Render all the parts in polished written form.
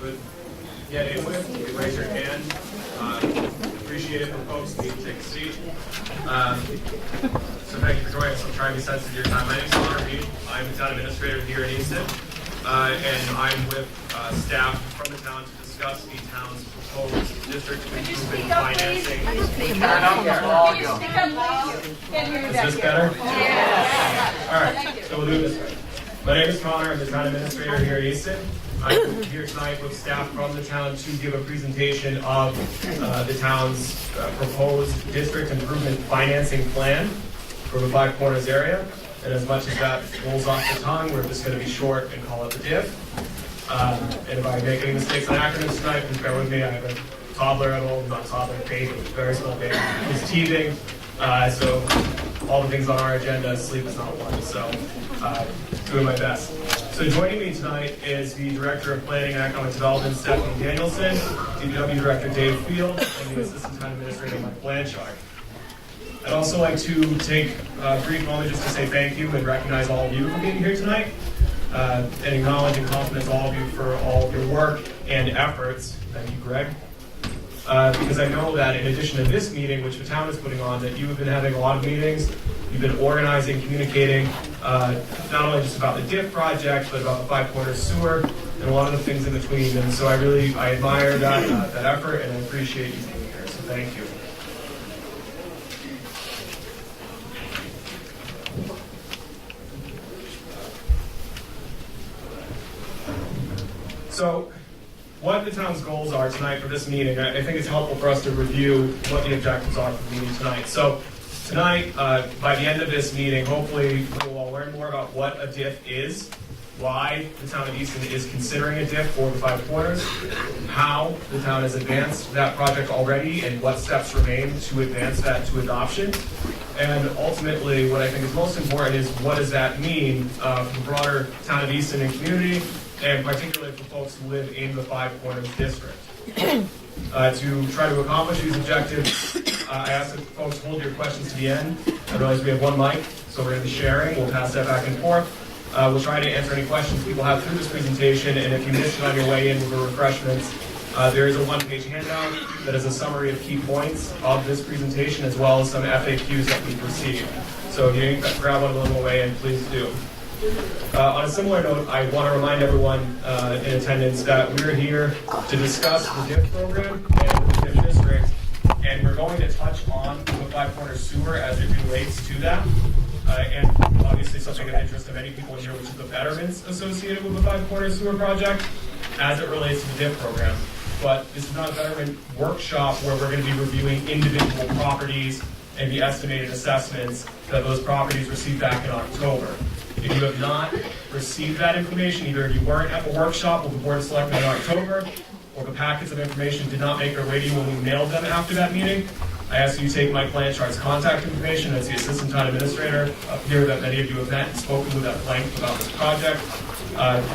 would get in with, you can raise your hand. Appreciate it for folks who need to take a seat. So thank you for joining us. I'm trying to be sensitive to your time. My name is Connor Reed. I'm the town administrator here in Easton, and I'm with staff from the town to discuss the town's proposed district improvement financing. Is this better? Yeah. All right, so we'll do it this way. My name is Connor. I'm the town administrator here at Easton. I'm here tonight with staff from the town to give a presentation of the town's proposed district improvement financing plan for the Five Corners area. And as much as that rolls off the tongue, we're just going to be short and call it the DIF. And if I make any mistakes on acronyms tonight, please bear with me. I have a toddler at home, not a toddler, baby, very small baby. He's teething, so all the things on our agenda, sleep is not one. So doing my best. So joining me tonight is the Director of Planning and Economic Development, Stephanie Danielson, DPW Director Dave Field, and the Assistant Town Administrator Mike Blanchard. I'd also like to take a brief moment just to say thank you and recognize all of you for being here tonight, and acknowledge and compliment all of you for all of your work and efforts. Thank you, Greg. Because I know that in addition to this meeting, which the town is putting on, that you have been having a lot of meetings, you've been organizing, communicating, not only just about the DIF project, but about the Five Corners sewer, and a lot of the things in between. And so I admire that effort, and I appreciate you being here, so thank you. So, what the town's goals are tonight for this meeting, I think it's helpful for us to review what the objectives are for the meeting tonight. So tonight, by the end of this meeting, hopefully we'll all learn more about what a DIF is, why the town of Easton is considering a DIF for the Five Corners, how the town has advanced that project already, and what steps remain to advance that to adoption. And ultimately, what I think is most important is what does that mean for the broader town of Easton and community, and particularly for folks who live in the Five Corners district. To try to accomplish these objectives, I ask that folks hold your questions to the end. I realize we have one mic, so we're going to be sharing. We'll pass that back and forth. We'll try to answer any questions people have through this presentation, and if you missed it on your way in with the refreshments, there is a one-page handout that is a summary of key points of this presentation, as well as some FAQs that we've received. So if you didn't grab one of them on the way in, please do. On a similar note, I want to remind everyone in attendance that we're here to discuss the DIF program and the DIF district, and we're going to touch on the Five Corners sewer as it relates to that, and obviously something of interest to many people here, which is the betterments associated with the Five Corners sewer project as it relates to the DIF program. But this is not a betterment workshop where we're going to be reviewing individual properties and the estimated assessments that those properties received back in October. If you have not received that information, either if you weren't at the workshop with the Board of Selectmen in October, or the packets of information did not make their way to you when we mailed them after that meeting, I ask you to take Mike Blanchard's contact information as the Assistant Town Administrator up here that many of you have met and spoken with at length about this project.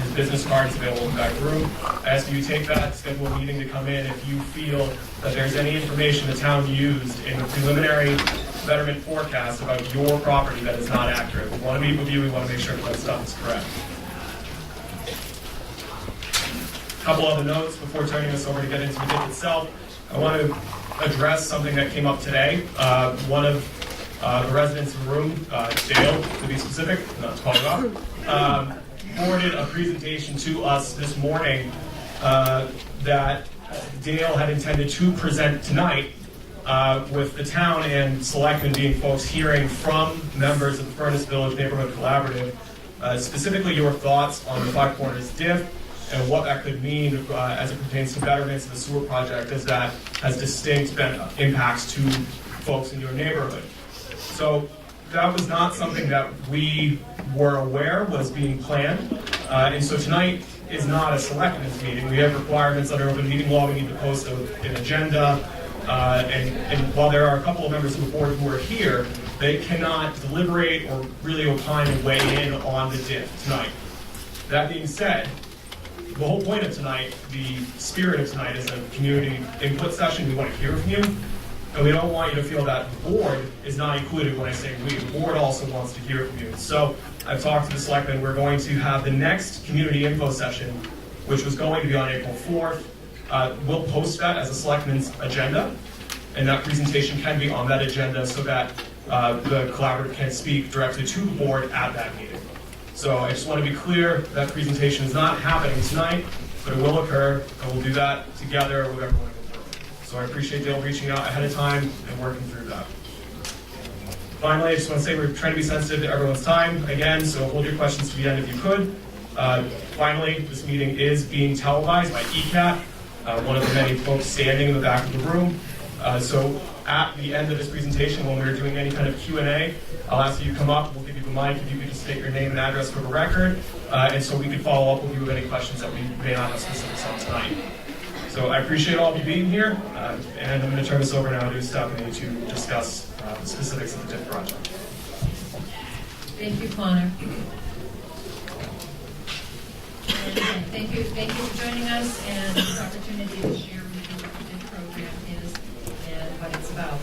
His business card is available in the back room. I ask you to take that, schedule a meeting to come in if you feel that there's any information the town used in the preliminary betterment forecast about your property that is not accurate. We want to meet with you. We want to make sure that stuff is correct. A couple other notes before turning this over to get into the DIF itself. I want to address something that came up today. One of the residents in the room, Dale, to be specific, not to call you out, forwarded a presentation to us this morning that Dale had intended to present tonight, with the town and selectmen being folks hearing from members of the Furnace Village Neighborhood Collaborative, specifically your thoughts on the Five Corners DIF and what that could mean as it pertains to betterments of the sewer project, as that has distinct impacts to folks in your neighborhood. So that was not something that we were aware was being planned, and so tonight is not a selectmen's meeting. We have requirements under open meeting law. We need to post an agenda. And while there are a couple of members of the board who are here, they cannot deliberate or really opine and weigh in on the DIF tonight. That being said, the whole point of tonight, the spirit of tonight, is a community input session. We want to hear from you, and we don't want you to feel that the board is not included when I say we. The board also wants to hear from you. So I've talked to the selectmen. We're going to have the next community info session which was going to be on April 4th. We'll post that as a selectmen's agenda, and that presentation can be on that agenda so that the collaborative can speak directly to the board at that meeting. So I just want to be clear, that presentation is not happening tonight, but it will occur, and we'll do that together with everyone in the room. So I appreciate Dale reaching out ahead of time and working through that. Finally, I just want to say we're trying to be sensitive to everyone's time again, so hold your questions to the end if you could. Finally, this meeting is being televised by ECAT, one of the many folks standing in the back of the room. So at the end of this presentation, when we're doing any kind of Q&A, I'll ask you to come up, we'll give you the mic, if you could just state your name and address for the record, and so we can follow up with you with any questions that we may not have specifics on tonight. So I appreciate all of you being here, and I'm going to turn this over now to Stephanie to discuss the specifics of the DIF project. Thank you, Connor. And thank you for joining us and this opportunity to share with you what the DIF program is and what it's about.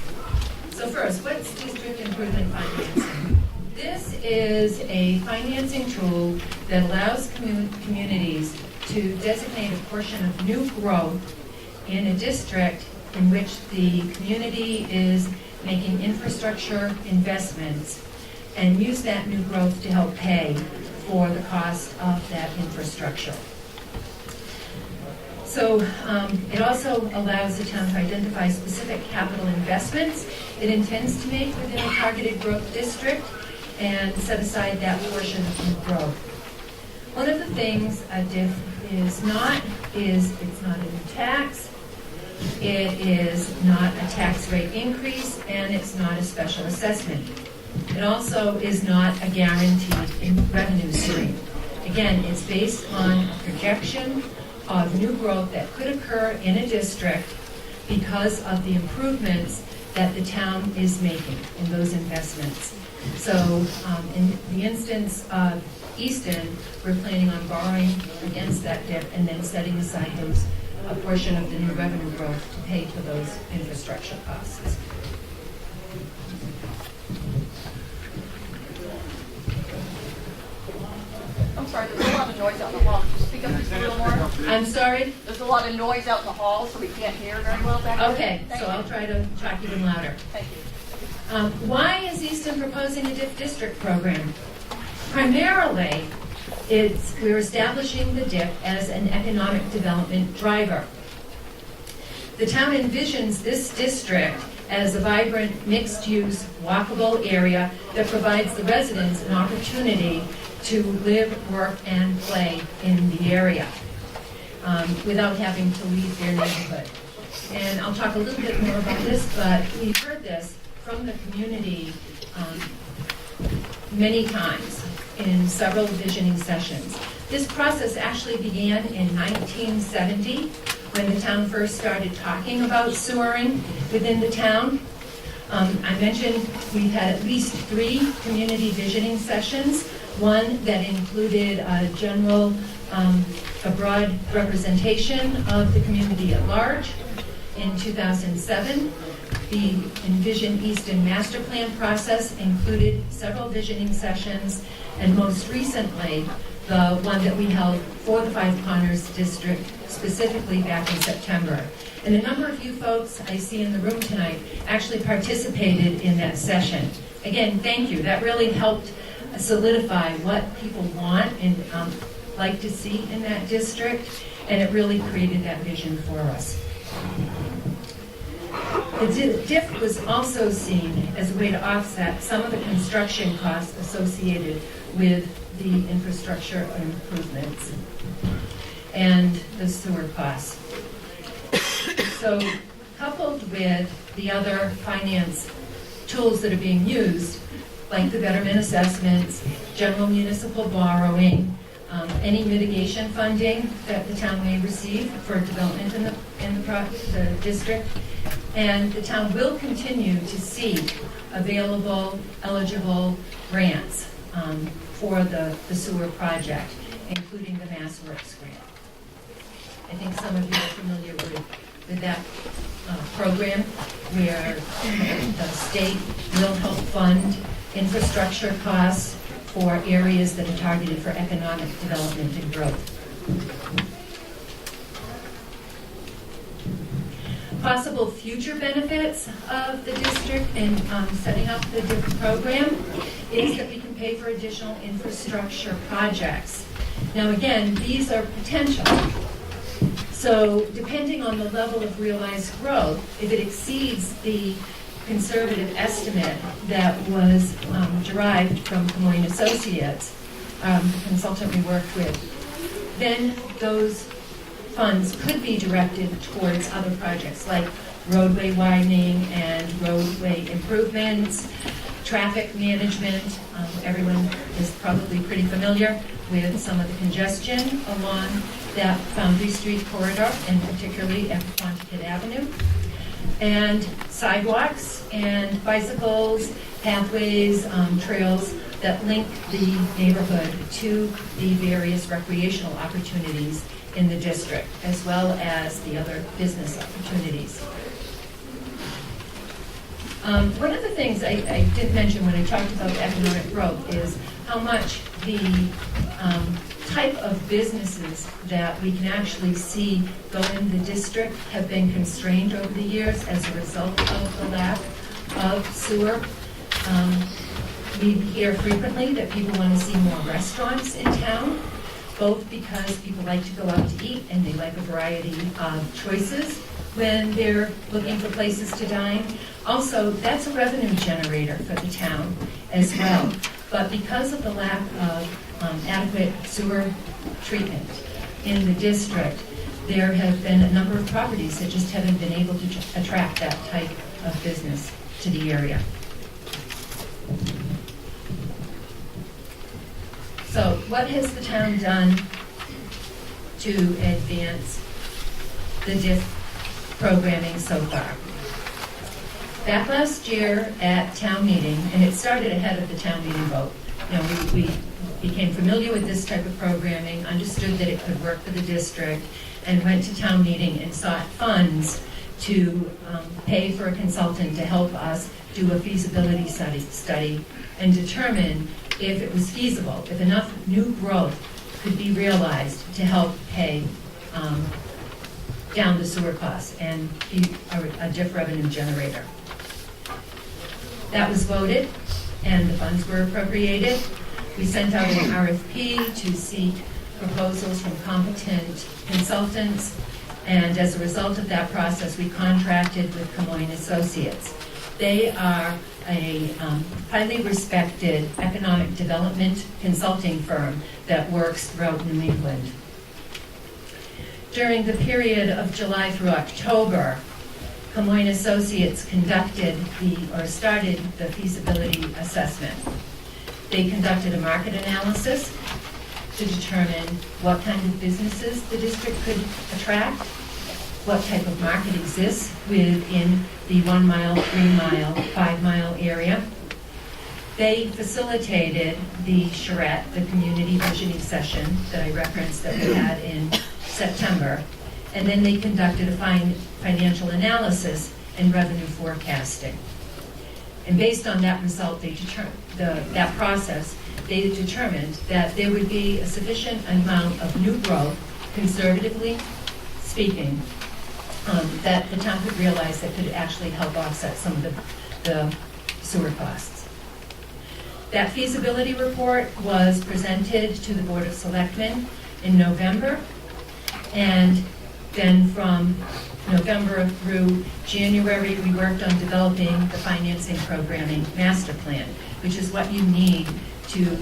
So first, what's district improvement financing? This is a financing tool that allows communities to designate a portion of new growth in a district in which the community is making infrastructure investments and use that new growth to help pay for the cost of that infrastructure. So it also allows the town to identify specific capital investments it intends to make within a targeted growth district and set aside that portion of new growth. One of the things a DIF is not is it's not a new tax, it is not a tax rate increase, and it's not a special assessment. It also is not a guaranteed revenue stream. Again, it's based on a projection of new growth that could occur in a district because of the improvements that the town is making in those investments. So in the instance of Easton, we're planning on borrowing against that debt and then setting aside a portion of the new revenue growth to pay for those infrastructure costs. I'm sorry, there's a lot of noise out in the hall. Could you speak up just a little more? I'm sorry? There's a lot of noise out in the hall, so we can't hear very well back there. Okay, so I'll try to talk even louder. Thank you. Why is Easton proposing a DIF district program? Primarily, we're establishing the DIF as an economic development driver. The town envisions this district as a vibrant, mixed-use, walkable area that provides the residents an opportunity to live, work, and play in the area without having to leave their neighborhood. And I'll talk a little bit more about this, but we've heard this from the community many times in several visioning sessions. This process actually began in 1970 when the town first started talking about sewering within the town. I mentioned we've had at least 3 community visioning sessions, one that included a broad representation of the community at large in 2007. The Envision Easton Master Plan process included several visioning sessions, and most recently, the one that we held for the Five Corners District, specifically back in September. And a number of you folks I see in the room tonight actually participated in that session. Again, thank you. That really helped solidify what people want and like to see in that district, and it really created that vision for us. The DIF was also seen as a way to offset some of the construction costs associated with the infrastructure improvements and the sewer costs. So, coupled with the other finance tools that are being used, like the betterment assessments, general municipal borrowing, any mitigation funding that the town may receive for development in the district, and the town will continue to seek available, eligible grants for the sewer project, including the Mass Works grant. I think some of you are familiar with that program where the state will help fund infrastructure costs for areas that are targeted for economic development and growth. Possible future benefits of the district in setting up the DIF program is that we can pay for additional infrastructure projects. Now again, these are potential. So depending on the level of realized growth, if it exceeds the conservative estimate that was derived from Camoin Associates, the consultant we worked with, then those funds could be directed towards other projects like roadway widening and roadway improvements, traffic management. Everyone is probably pretty familiar with some of the congestion along that Foundry Street corridor, and particularly at Quanticut Avenue. And sidewalks and bicycles, pathways, trails that link the neighborhood to the various recreational opportunities in the district, as well as the other business opportunities. One of the things I did mention when I talked about economic growth is how much the type of businesses that we can actually see go in the district have been constrained over the years as a result of the lack of sewer. We hear frequently that people want to see more restaurants in town, both because people like to go out to eat and they like a variety of choices when they're looking for places to dine. Also, that's a revenue generator for the town as well. But because of the lack of adequate sewer treatment in the district, there have been a number of properties that just haven't been able to attract that type of business to the area. So what has the town done to advance the DIF programming so far? Back last year at town meeting, and it started ahead of the town meeting vote, you know, we became familiar with this type of programming, understood that it could work for the district, and went to town meeting and sought funds to pay for a consultant to help us do a feasibility study and determine if it was feasible, if enough new growth could be realized to help pay down the sewer costs and be a DIF revenue generator. That was voted, and the funds were appropriated. We sent out an RFP to seek proposals from competent consultants, and as a result of that process, we contracted with Camoin Associates. They are a highly respected economic development consulting firm that works throughout New England. During the period of July through October, Camoin Associates started the feasibility assessment. They conducted a market analysis to determine what kind of businesses the district could attract, what type of market exists within the 1 mile, 3 mile, 5 mile area. They facilitated the charrette, the community visioning session that I referenced that we had in September, and then they conducted a financial analysis and revenue forecasting. And based on that result, that process, they determined that there would be a sufficient amount of new growth, conservatively speaking, that the town could realize that could actually help offset some of the sewer costs. That feasibility report was presented to the Board of Selectmen in November, and then from November through January, we worked on developing the financing programming master plan, which is what you need to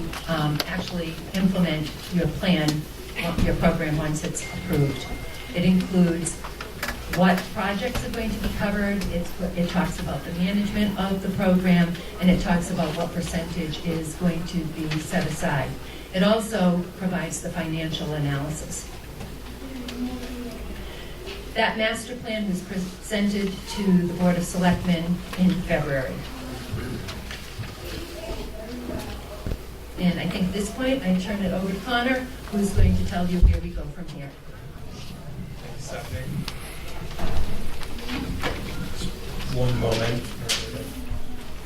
actually implement your plan, your program once it's approved. It includes what projects are going to be covered, it talks about the management of the program, and it talks about what percentage is going to be set aside. It also provides the financial analysis. That master plan was presented to the Board of Selectmen in February. And I think at this point, I turn it over to Connor, who's going to tell you where we go from here. Thank you, Stephanie. Just one moment.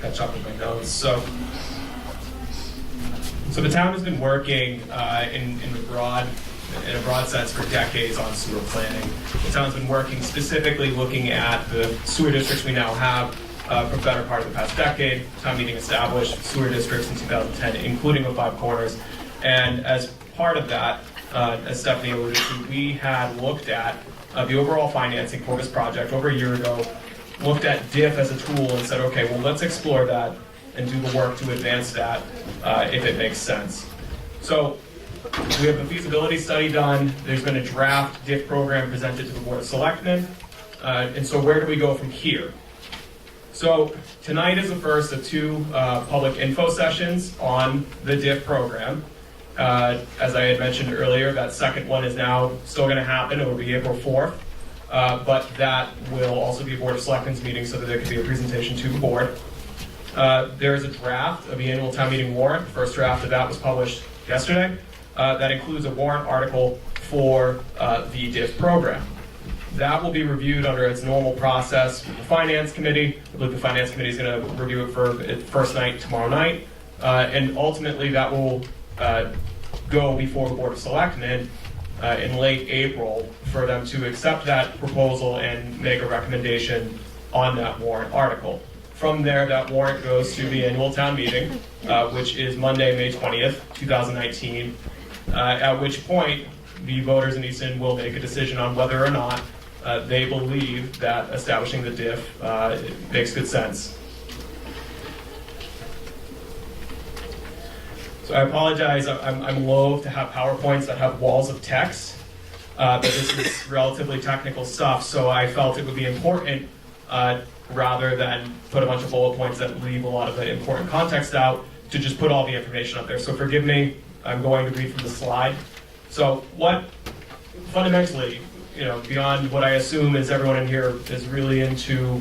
Catch up with my notes. So the town has been working in the broad in a broad sense for decades on sewer planning. The town's been working specifically looking at the sewer districts we now have for the better part of the past decade. Town meeting established sewer districts in 2010, including the Five Corners. And as part of that, as Stephanie alluded to, we had looked at the overall financing for this project over a year ago, looked at DIF as a tool and said, okay, well, let's explore that and do the work to advance that if it makes sense. So we have a feasibility study done. There's been a draft DIF program presented to the Board of Selectmen. And so where do we go from here? So tonight is the first of two public info sessions on the DIF program. As I had mentioned earlier, that second one is now still going to happen. It will be April 4th. But that will also be a Board of Selectmen's meeting so that there can be a presentation to the board. There is a draft of the annual town meeting warrant. The first draft of that was published yesterday. That includes a warrant article for the DIF program. That will be reviewed under its normal process with the Finance Committee. I believe the Finance Committee is going to review it for its first night tomorrow night. And ultimately that will go before the Board of Selectmen in late April for them to accept that proposal and make a recommendation on that warrant article. From there, that warrant goes to the annual town meeting, which is Monday, May 20th, 2019, at which point the voters in Easton will make a decision on whether or not they believe that establishing the DIF makes good sense. So I apologize, I'm loath to have PowerPoints that have walls of text, but this is relatively technical stuff, so I felt it would be important, rather than put a bunch of bullet points that leave a lot of the important context out, to just put all the information up there. So forgive me, I'm going to read from the slide. So what, fundamentally, beyond what I assume is everyone in here is really into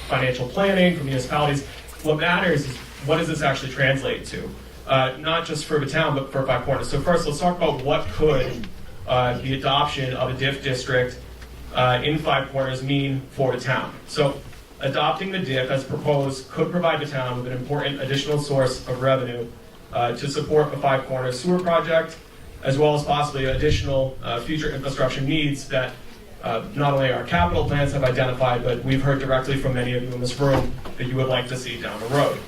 financial planning for municipalities, what matters is what does this actually translate to? Not just for the town, but for Five Corners. So first, let's talk about what could the adoption of a DIF district in Five Corners mean for the town. So adopting the DIF as proposed could provide the town with an important additional source of revenue to support the Five Corners sewer project, as well as possibly additional future infrastructure needs that not only our capital plans have identified, but we've heard directly from many of you in this room that you would like to see down the road.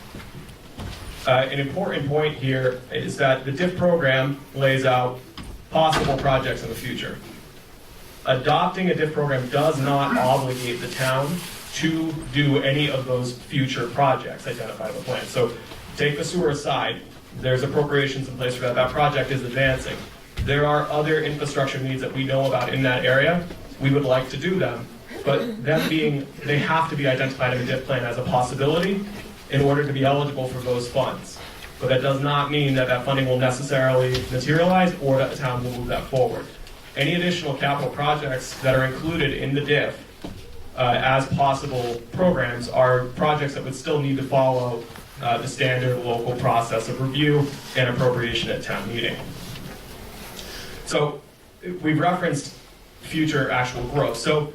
An important point here is that the DIF program lays out possible projects in the future. Adopting a DIF program does not obligate the town to do any of those future projects identified in the plan. So take the sewer aside, there's appropriations in place for that. That project is advancing. There are other infrastructure needs that we know about in that area. We would like to do them, but they have to be identified in the DIF plan as a possibility in order to be eligible for those funds. But that does not mean that that funding will necessarily materialize or that the town will move that forward. Any additional capital projects that are included in the DIF as possible programs are projects that would still need to follow the standard local process of review and appropriation at town meeting. So we've referenced future actual growth. So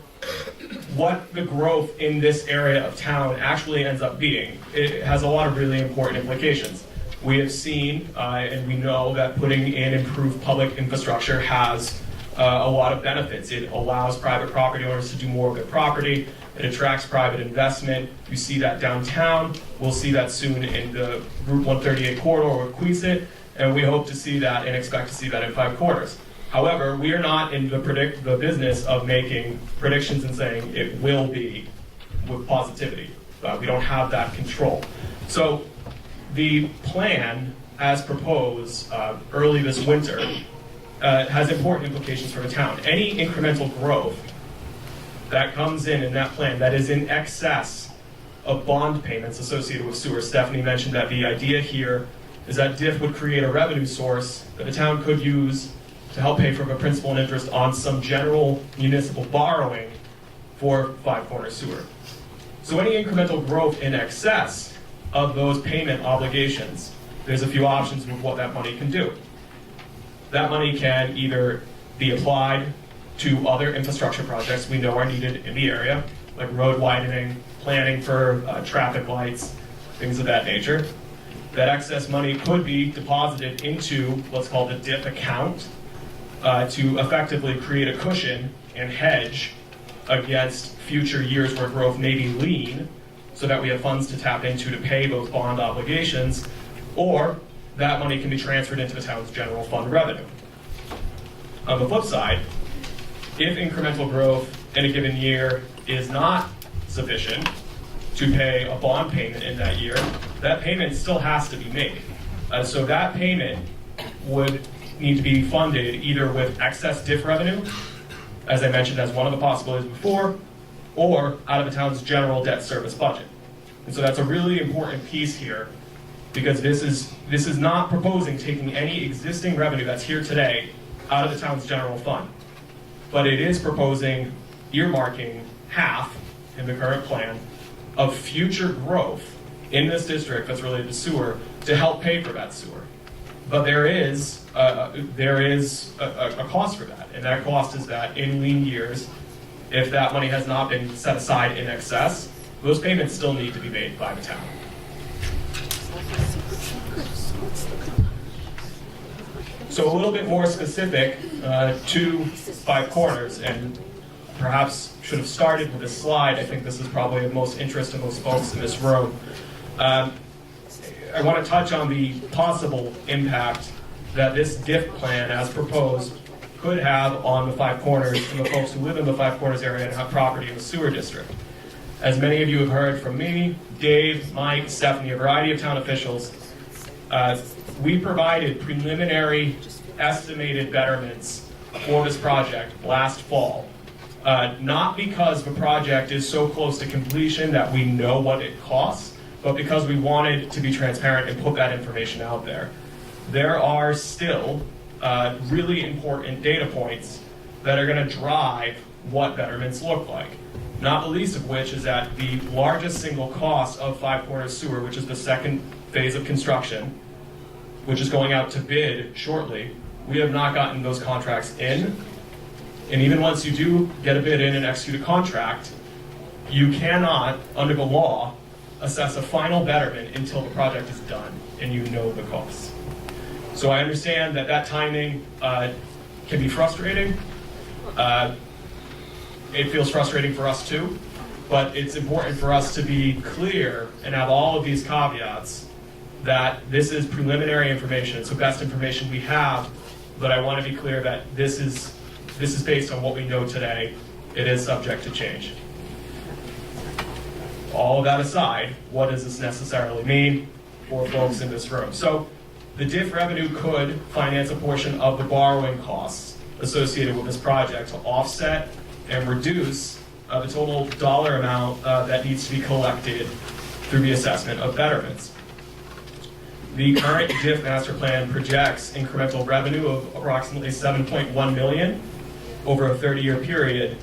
what the growth in this area of town actually ends up being, it has a lot of really important implications. We have seen and we know that putting in improved public infrastructure has a lot of benefits. It allows private property owners to do more with their property. It attracts private investment. You see that downtown. We'll see that soon in the Route 138 corridor with Queesit, and we hope to see that and expect to see that in Five Corners. However, we are not in the business of making predictions and saying it will be with positivity. We don't have that control. So the plan, as proposed early this winter, has important implications for the town. Any incremental growth that comes in that plan that is in excess of bond payments associated with sewer. Stephanie mentioned that the idea here is that DIF would create a revenue source that the town could use to help pay for the principal and interest on some general municipal borrowing for Five Corners sewer. So any incremental growth in excess of those payment obligations, there's a few options with what that money can do. That money can either be applied to other infrastructure projects we know are needed in the area, like road widening, planning for traffic lights, things of that nature. That excess money could be deposited into what's called the DIF account, to effectively create a cushion and hedge against future years where growth may be lean, so that we have funds to tap into to pay those bond obligations, or that money can be transferred into the town's general fund revenue. On the flip side, if incremental growth in a given year is not sufficient to pay a bond payment in that year, that payment still has to be made. So that payment would need to be funded either with excess DIF revenue, as I mentioned as one of the possibilities before, or out of the town's general debt service budget. And so that's a really important piece here, because this is not proposing taking any existing revenue that's here today out of the town's general fund, but it is proposing earmarking half in the current plan of future growth in this district that's related to sewer to help pay for that sewer. But there is a cost for that, and that cost is that in lean years, if that money has not been set aside in excess, those payments still need to be made by the town. So a little bit more specific to Five Corners, and perhaps should have started with this slide. I think this is probably of most interest to most folks in this room. I want to touch on the possible impact that this DIF plan, as proposed, could have on the Five Corners and the folks who live in the Five Corners area and have property in the sewer district. As many of you have heard from me, Dave, Mike, Stephanie, a variety of town officials, we provided preliminary estimated betterments for this project last fall. Not because the project is so close to completion that we know what it costs, but because we wanted to be transparent and put that information out there. There are still really important data points that are going to drive what betterments look like. Not the least of which is that the largest single cost of Five Corners Sewer, which is the second phase of construction, which is going out to bid shortly, we have not gotten those contracts in. And even once you do get a bid in and execute a contract, you cannot, under the law, assess a final betterment until the project is done and you know the costs. So I understand that timing can be frustrating. It feels frustrating for us too, but it's important for us to be clear and have all of these caveats that this is preliminary information. It's the best information we have, but I want to be clear that this is based on what we know today. It is subject to change. All of that aside, what does this necessarily mean for folks in this room? So the DIF revenue could finance a portion of the borrowing costs associated with this project to offset and reduce the total dollar amount that needs to be collected through the assessment of betterments. The current DIF master plan projects incremental revenue of approximately $7.1 million over a 30-year period,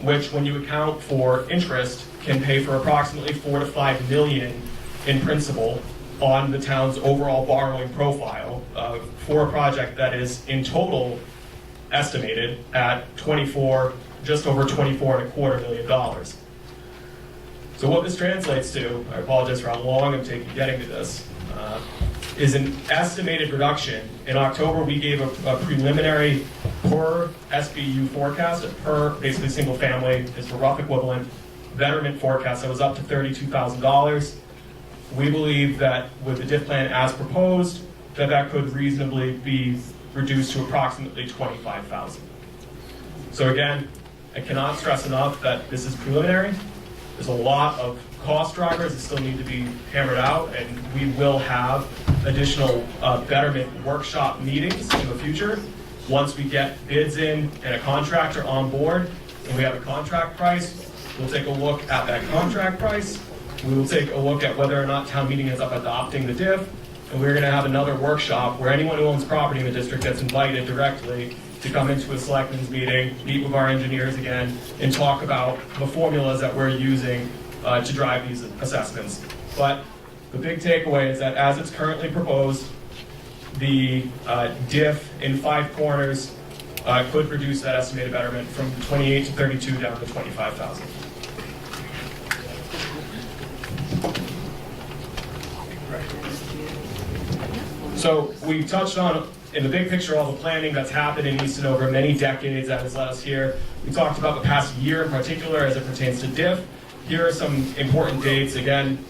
which, when you account for interest, can pay for approximately $4 to $5 million in principal on the town's overall borrowing profile for a project that is in total estimated at just over $24.25 million. So what this translates to, I apologize for how long I'm taking getting to this, is an estimated reduction. In October, we gave a preliminary per SBU forecast, per basically single family is the rough equivalent betterment forecast that was up to $32,000. We believe that with the DIF plan as proposed, that could reasonably be reduced to approximately $25,000. So again, I cannot stress enough that this is preliminary. There's a lot of cost drivers that still need to be hammered out, and we will have additional betterment workshop meetings in the future. Once we get bids in and a contractor on board, and we have a contract price, we'll take a look at that contract price. We will take a look at whether or not town meeting ends up adopting the DIF, and we're going to have another workshop where anyone who owns property in the district gets invited directly to come into a selectmen's meeting, meet with our engineers again, and talk about the formulas that we're using to drive these assessments. But the big takeaway is that as it's currently proposed, the DIF in Five Corners could reduce that estimated betterment from 28 to 32 down to 25,000. So we touched on in the big picture, all the planning that's happened in Easton over many decades that has led us here. We talked about the past year in particular as it pertains to DIF. Here are some important dates. Again,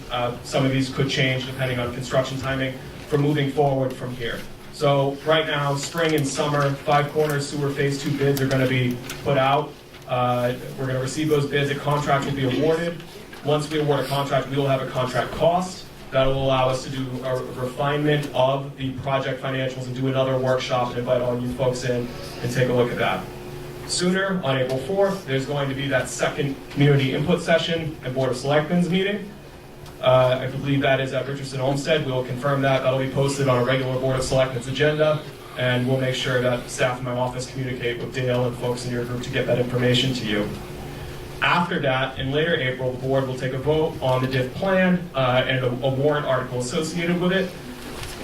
some of these could change depending on construction timing for moving forward from here. So right now, spring and summer, Five Corners Sewer Phase 2 bids are going to be put out. We're going to receive those bids. A contract will be awarded. Once we award a contract, we will have a contract cost. That will allow us to do a refinement of the project financials and do another workshop and invite all you folks in and take a look at that. Sooner, on April 4th, there's going to be that second community input session and Board of Selectmen's meeting. I believe that is at Richardson Olmsted. We will confirm that. That'll be posted on a regular Board of Selectmen's agenda, and we'll make sure that staff in my office communicate with Dale and folks in your group to get that information to you. After that, in later April, the board will take a vote on the DIF plan and a warrant article associated with it.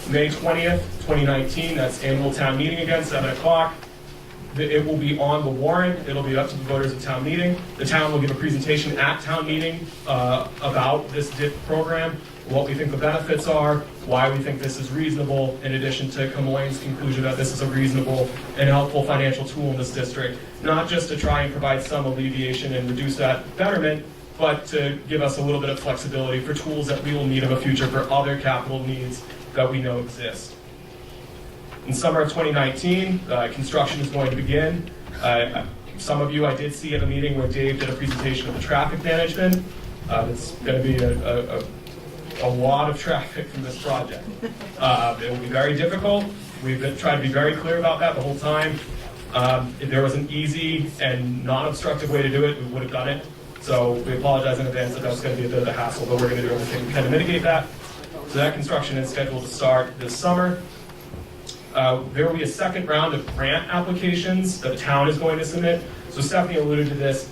May 20th, 2019, that's annual town meeting again, 7 o'clock. It will be on the warrant. It'll be up to the voters at town meeting. The town will give a presentation at town meeting about this DIF program, what we think the benefits are, why we think this is reasonable, in addition to Camoins' conclusion that this is a reasonable and helpful financial tool in this district, not just to try and provide some alleviation and reduce that betterment, but to give us a little bit of flexibility for tools that we will need in the future for other capital needs that we know exist. In summer of 2019, construction is going to begin. Some of you I did see at a meeting where Dave did a presentation of the traffic management. It's going to be a lot of traffic from this project. It will be very difficult. We've been trying to be very clear about that the whole time. If there was an easy and non-obstructive way to do it, we would have done it. So we apologize in advance that that's going to be a bit of a hassle, but we're going to do everything we can to mitigate that. So that construction is scheduled to start this summer. There will be a second round of grant applications that the town is going to submit. So Stephanie alluded to this.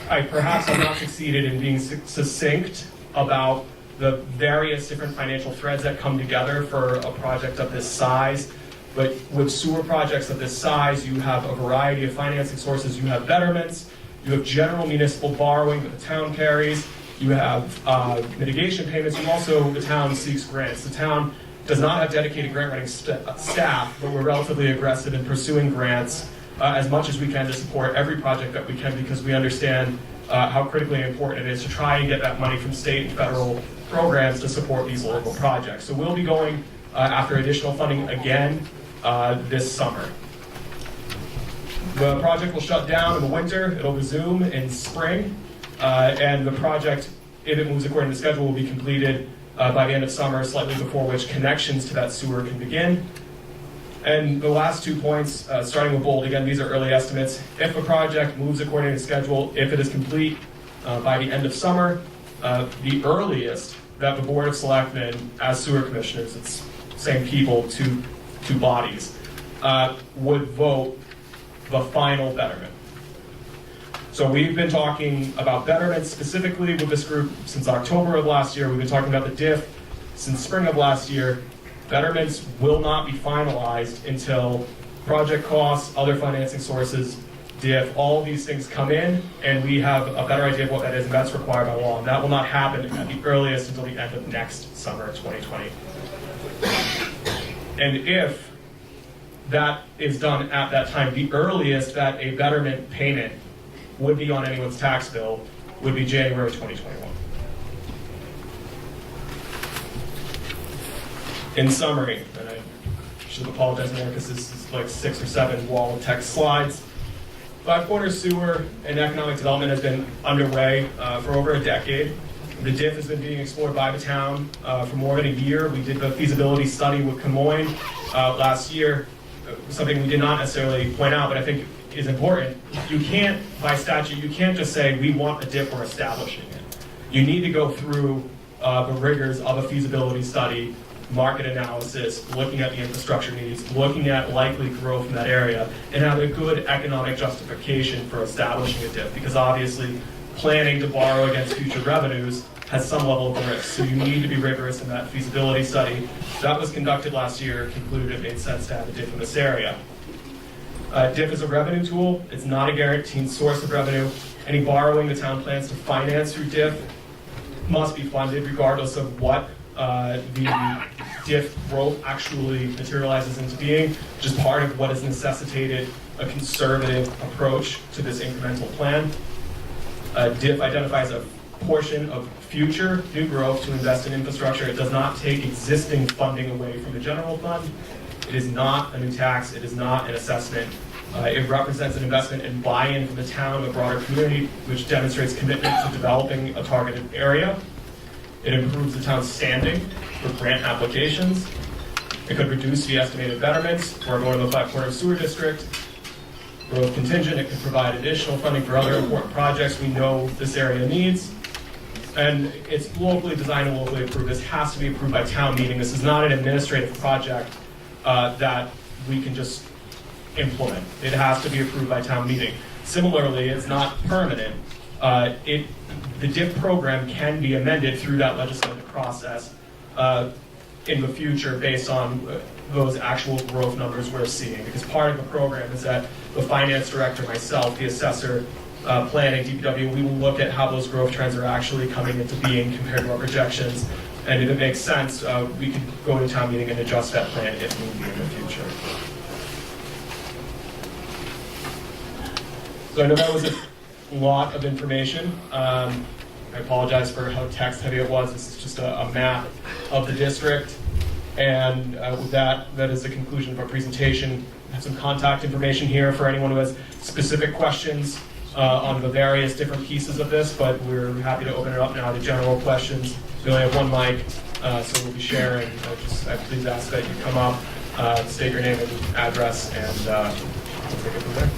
Perhaps I've not succeeded in being succinct about the various different financial threads that come together for a project of this size. But with sewer projects of this size, you have a variety of financing sources. You have betterments, you have general municipal borrowing that the town carries, you have mitigation payments, and also the town seeks grants. The town does not have dedicated grant writing staff, but we're relatively aggressive in pursuing grants as much as we can to support every project that we can, because we understand how critically important it is to try and get that money from state and federal programs to support these local projects. So we'll be going after additional funding again this summer. The project will shut down in the winter. It'll resume in spring, and the project, if it moves according to schedule, will be completed by the end of summer, slightly before which connections to that sewer can begin. And the last 2 points, starting with bold, again, these are early estimates. If a project moves according to schedule, if it is complete by the end of summer, the earliest that the Board of Selectmen, as sewer commissioners, it's same people, two bodies, would vote the final betterment. So we've been talking about betterment specifically with this group since October of last year. We've been talking about the DIF since spring of last year. Betterments will not be finalized until project costs, other financing sources, DIF, all of these things come in, and we have a better idea of what that is, and that's required by law. And that will not happen at the earliest until the end of next summer, 2020. And if that is done at that time, the earliest that a betterment payment would be on anyone's tax bill would be January 2021. In summary, and I should apologize more because this is like 6 or 7 wall of text slides. Five Corners Sewer and Economic Development has been underway for over a decade. The DIF has been being explored by the town for more than a year. We did the feasibility study with Camoins last year, something we did not necessarily point out, but I think is important. You can't, by statute, you can't just say, we want a DIF, we're establishing it. You need to go through the rigors of a feasibility study, market analysis, looking at the infrastructure needs, looking at likely growth in that area, and have a good economic justification for establishing a DIF, because obviously planning to borrow against future revenues has some level of risk. So you need to be rigorous in that feasibility study. That was conducted last year, concluded it made sense to have a DIF in this area. DIF is a revenue tool. It's not a guaranteed source of revenue. Any borrowing the town plans to finance through DIF must be funded regardless of what the DIF growth actually materializes into being, which is part of what has necessitated a conservative approach to this incremental plan. DIF identifies a portion of future new growth to invest in infrastructure. It does not take existing funding away from the general fund. It is not a new tax. It is not an assessment. It represents an investment in buy-in from the town and the broader community, which demonstrates commitment to developing a targeted area. It improves the town's standing for grant applications. It could reduce the estimated betterments for a Northern Five Corners Sewer District. Growth contingent, it could provide additional funding for other important projects we know this area needs. And it's locally designed and locally approved. This has to be approved by town meeting. This is not an administrative project that we can just implement. It has to be approved by town meeting. Similarly, it's not permanent. The DIF program can be amended through that legislative process in the future based on those actual growth numbers we're seeing. Because part of the program is that the finance director, myself, the assessor, planning, DPW, we will look at how those growth trends are actually coming into being compared to our projections. And if it makes sense, we can go to town meeting and adjust that plan if need be in the future. So I know that was a lot of information. I apologize for how text heavy it was. This is just a map of the district. And with that is the conclusion of our presentation. I have some contact information here for anyone who has specific questions on the various different pieces of this, but we're happy to open it up now to general questions. We only have one mic, so we'll be sharing. I please ask that you come up, state your name and address, and we'll take it from there.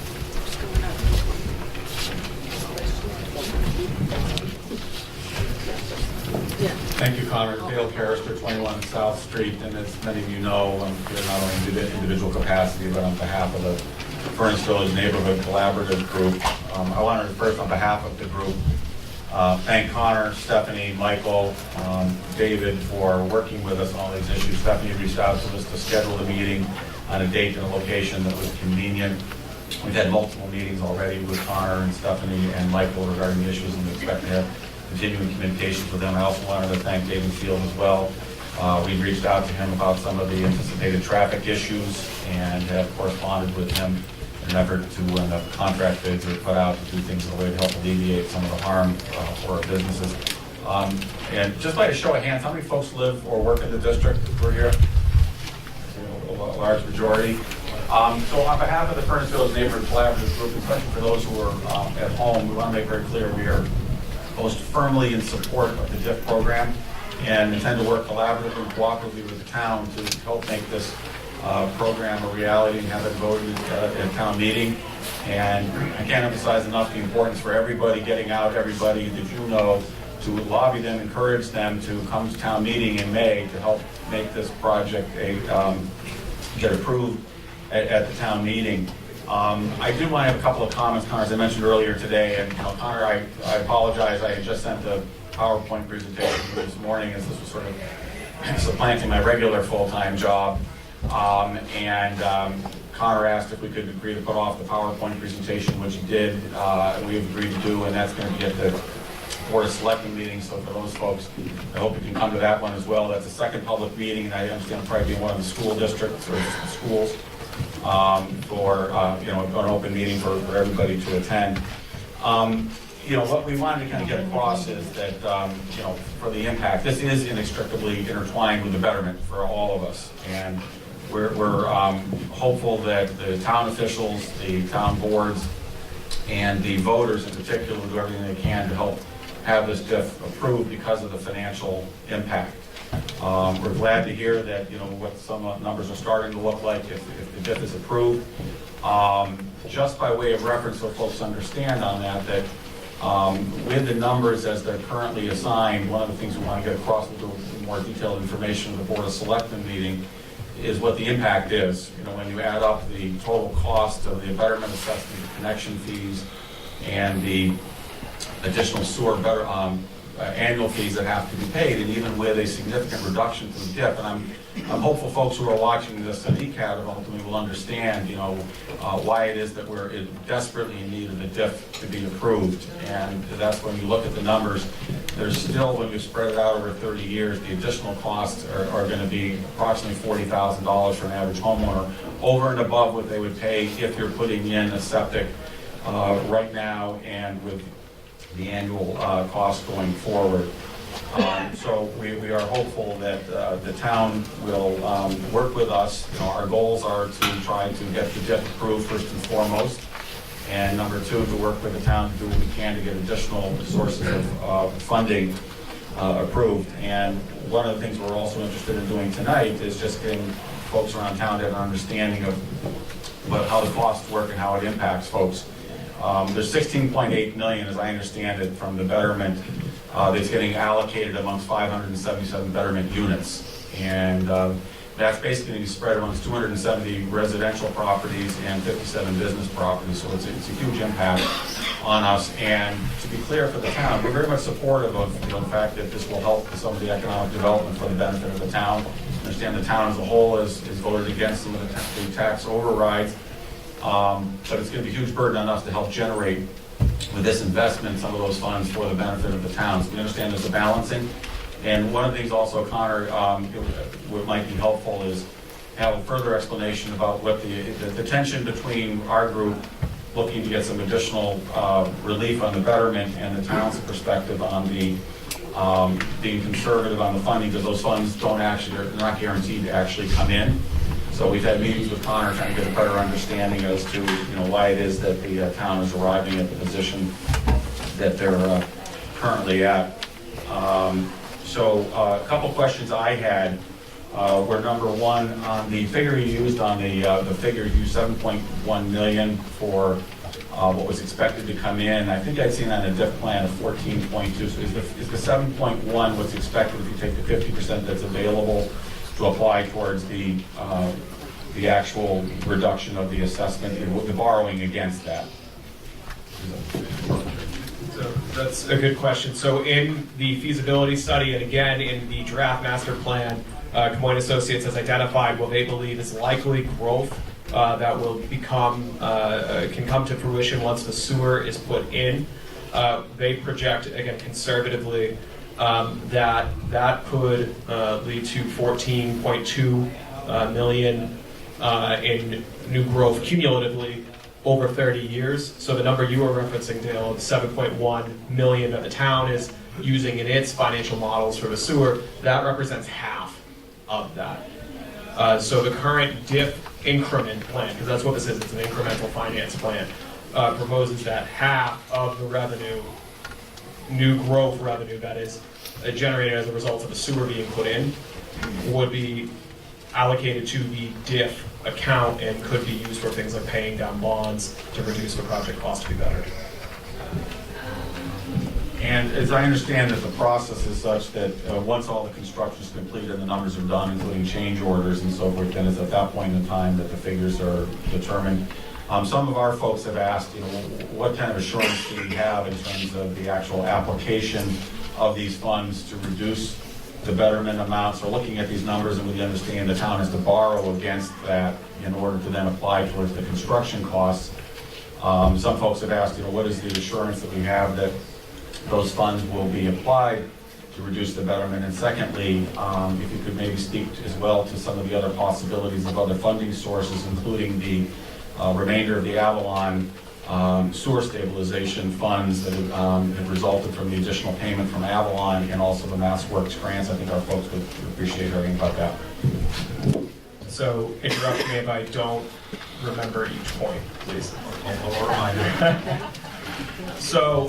Thank you, Connor. Dale Carrister, 21 South Street, and as many of you know, I'm here not only in the individual capacity, but on behalf of the Furnace Village Neighborhood Collaborative Group. I wanted to first, on behalf of the group, thank Connor, Stephanie, Michael, David for working with us on all these issues. Stephanie reached out to us to schedule the meeting on a date and a location that was convenient. We've had multiple meetings already with Connor and Stephanie and Michael regarding the issues, and we expect to have continuing communications with them. I also wanted to thank David Field as well. We reached out to him about some of the anticipated traffic issues and have corresponded with him in an effort to, when the contract bids are put out, to do things in a way to help alleviate some of the harm for our businesses. And just by a show of hands, how many folks live or work in the district who are here? A large majority. So on behalf of the Furnace Village Neighborhood Collaborative Group, especially for those who are at home, we want to make very clear we are most firmly in support of the DIF program and intend to work collaboratively and cooperatively with the town to help make this program a reality and have it voted at town meeting. And I can't emphasize enough the importance for everybody getting out, everybody that you know, to lobby them, encourage them to come to town meeting in May to help make this project get approved at the town meeting. I do want to have a couple of comments, Connor, as I mentioned earlier today. And Connor, I apologize. I had just sent the PowerPoint presentation this morning as this was sort of supplanting my regular full-time job. Connor asked if we could agree to put off the PowerPoint presentation, which he did. We've agreed to do, and that's going to be at the Board of Selectmen meeting. So for those folks, I hope you can come to that one as well. That's the second public meeting, and I understand it'll probably be in one of the school districts or just the schools. For an open meeting for everybody to attend. What we wanted to kind of get across is that for the impact, this is inextricably intertwined with the betterment for all of us, and we're hopeful that the town officials, the town boards, and the voters in particular will do everything they can to help have this DIF approved because of the financial impact. We're glad to hear that what some numbers are starting to look like if the DIF is approved. Just by way of reference, so folks understand on that with the numbers as they're currently assigned, one of the things we want to get across with the more detailed information in the Board of Selectmen meeting is what the impact is. When you add up the total cost of the betterment assessment, the connection fees, and the additional sewer annual fees that have to be paid, and even with a significant reduction to the DIF. And I'm hopeful folks who are watching this at ECAD ultimately will understand, why it is that we're desperately in need of the DIF to be approved. And that's when you look at the numbers. there's still, when you spread it out over 30 years, the additional costs are going to be approximately $40,000 for an average homeowner, over and above what they would pay if you're putting in a septic right now and with the annual cost going forward. So we are hopeful that the town will work with us. Our goals are to try to get the DIF approved first and foremost, and number two, to work with the town to do what we can to get additional sources of funding approved. And one of the things we're also interested in doing tonight is just getting folks around town to have an understanding of how the costs work and how it impacts folks. There's $16.8 million, as I understand it, from the betterment that's getting allocated amongst 577 betterment units. And that's basically going to be spread amongst 270 residential properties and 57 business properties. So it's a huge impact on us. And to be clear for the town, we're very much supportive of the fact that this will help with some of the economic development for the benefit of the town. I understand the town as a whole has voted against some of the tax overrides. But it's going to be a huge burden on us to help generate, with this investment, some of those funds for the benefit of the town. So we understand there's a balancing. And one of the things also, Connor, what might be helpful is have a further explanation about what the tension between our group looking to get some additional relief on the betterment and the town's perspective on the being conservative on the funding, because those funds they're not guaranteed to actually come in. So we've had meetings with Connor trying to get a better understanding as to why it is that the town is arriving at the position that they're currently at. So a couple questions I had were, number one, on the figure you used on the figure, you used 7.1 million for what was expected to come in. I think I'd seen on a DIF plan of 14.2. So is the 7.1 what's expected if you take the 50% that's available to apply towards the actual reduction of the assessment, the borrowing against that? So that's a good question. So in the feasibility study, and again in the draft master plan, Comoyne Associates has identified what they believe is likely growth that will can come to fruition once the sewer is put in. They project, again conservatively, that could lead to 14.2 million in new growth cumulatively over 30 years. So the number you were referencing, Dale, of 7.1 million that the town is using in its financial models for the sewer, that represents half of that. So the current DIF increment plan, because that's what this is, it's an incremental finance plan, proposes that half of the revenue, new growth revenue that is generated as a result of the sewer being put in, would be allocated to the DIF account and could be used for things like paying down bonds to reduce the project cost to be better. And as I understand it, the process is such that once all the construction is complete and the numbers are done, including change orders and so forth, then it's at that point in time that the figures are determined. Some of our folks have asked, what kind of assurance do we have in terms of the actual application of these funds to reduce the betterment amounts? We're looking at these numbers and we understand the town has to borrow against that in order to then apply towards the construction costs. Some folks have asked, what is the assurance that we have that those funds will be applied to reduce the betterment? And secondly, if you could maybe speak as well to some of the other possibilities of other funding sources, including the remainder of the Avalon sewer stabilization funds that have resulted from the additional payment from Avalon and also the Mass Works grants. I think our folks would appreciate hearing about that. So interrupt me if I don't remember each point, please. I'll remind you. So,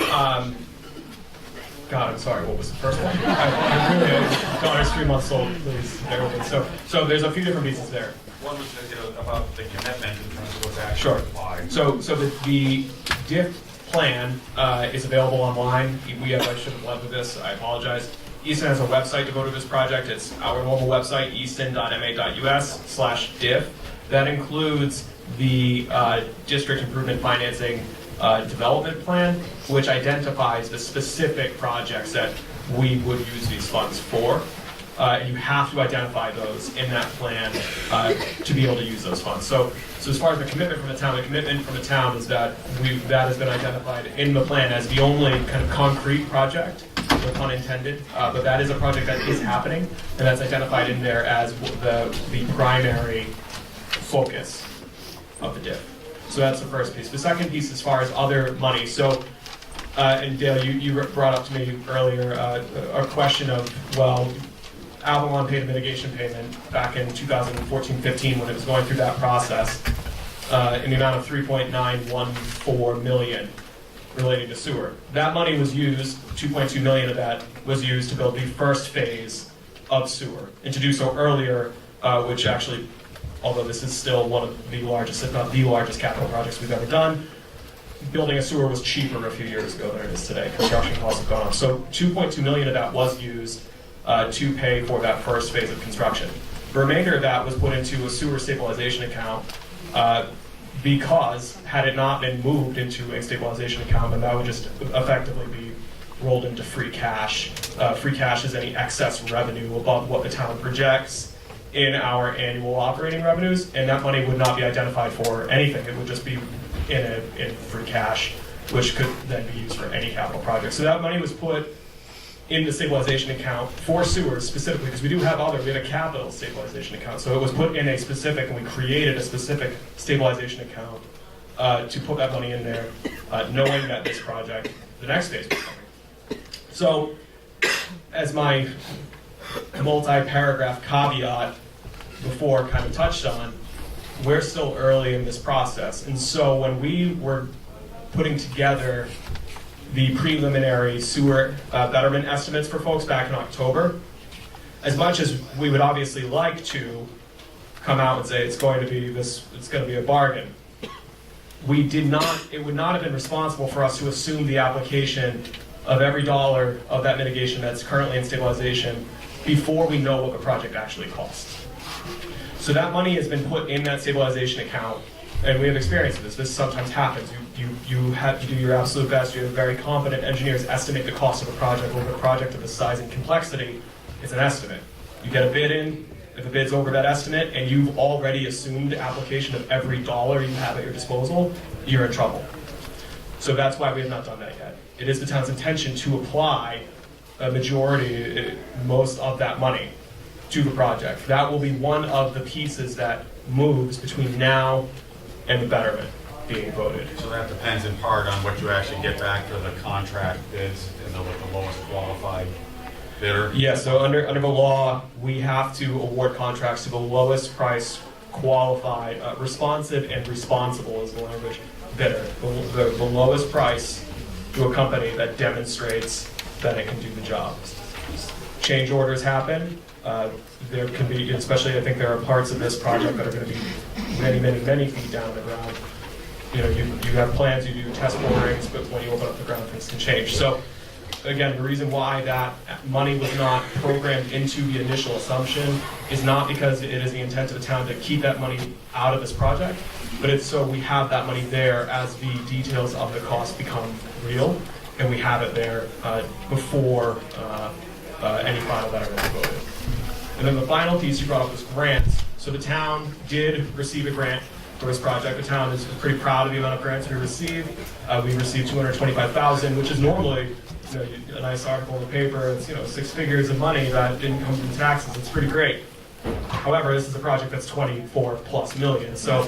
God, I'm sorry, what was the first one? Daughter's 3 months old, please bear with me. So there's a few different pieces there. One was about the commitment in terms of what's actually applied. So the DIF plan is available online. I should have led with this, I apologize. Easton has a website to go to this project. It's our normal website, easton.ma.us/DIF. That includes the district improvement financing development plan, which identifies the specific projects that we would use these funds for. And you have to identify those in that plan to be able to use those funds. So as far as the commitment from the town is that that has been identified in the plan as the only kind of concrete project no pun intended, but that is a project that is happening, and that's identified in there as the primary focus of the DIF. So that's the first piece. The second piece, as far as other money, so, and Dale, you brought up to me earlier a question of, well, Avalon paid a mitigation payment back in 2014-15 when it was going through that process in the amount of $3.914 million relating to sewer. That money was used, 2.2 million of that was used to build the first phase of sewer, and to do so earlier, which actually, although this is still one of the largest, if not the largest capital projects we've ever done, building a sewer was cheaper a few years ago than it is today. Construction costs have gone up. So 2.2 million of that was used to pay for that first phase of construction. The remainder of that was put into a sewer stabilization account because had it not been moved into a stabilization account, then that would just effectively be rolled into free cash. Free cash is any excess revenue above what the town projects in our annual operating revenues, and that money would not be identified for anything. It would just be in free cash, which could then be used for any capital project. So that money was put in the stabilization account for sewers specifically, because we have a capital stabilization account. So it was put in a specific, and we created a specific stabilization account to put that money in there, knowing that this project, the next phase was coming. So as my multi-paragraph caveat before kind of touched on, we're still early in this process. And so when we were putting together the preliminary sewer betterment estimates for folks back in October, as much as we would obviously like to come out and say it's going to be a bargain, it would not have been responsible for us to assume the application of every dollar of that mitigation that's currently in stabilization before we know what the project actually costs. So that money has been put in that stabilization account, and we have experience with this. This sometimes happens. You have to do your absolute best. You have very competent engineers estimate the cost of a project. Over a project of the size and complexity, it's an estimate. You get a bid in. If the bid's over that estimate, and you've already assumed application of every dollar you have at your disposal, you're in trouble. So that's why we have not done that yet. It is the town's intention to apply a majority, most of that money to the project. That will be one of the pieces that moves between now and the betterment being voted. So that depends in part on what you actually get back for the contract bids and the lowest qualified bidder? Yeah, so under the law, we have to award contracts to the lowest price qualified, responsive and responsible is the language, bidder. The lowest price to a company that demonstrates that it can do the job. Change orders happen. There can be, especially I think there are parts of this project that are going to be many feet down the ground. You know, you have plans, you do test borings, but when you open up the ground, things can change. So again, the reason why that money was not programmed into the initial assumption is not because it is the intent of the town to keep that money out of this project, but it's so we have that money there as the details of the cost become real, and we have it there before any final betterment is voted. And then the final piece you brought up was grants. So the town did receive a grant for this project. The town is pretty proud of the amount of grants we received. We received $225,000, which is normally a nice article in the paper. It's 6 figures of money that didn't come from taxes. It's pretty great. However, this is a project that's 24+ million, so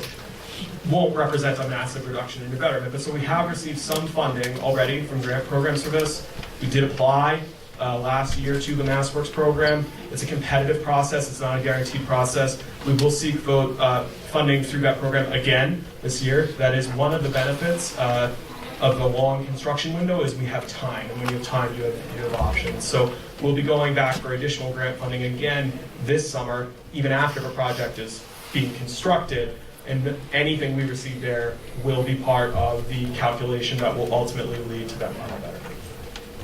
won't represent a massive reduction in your betterment. But so we have received some funding already from grant programs for this. We did apply last year to the MassWorks program. It's a competitive process. It's not a guaranteed process. We will seek funding through that program again this year. That is one of the benefits of the long construction window is we have time. And when you have time, you have options. So we'll be going back for additional grant funding again this summer, even after the project is being constructed. And anything we receive there will be part of the calculation that will ultimately lead to that final betterment.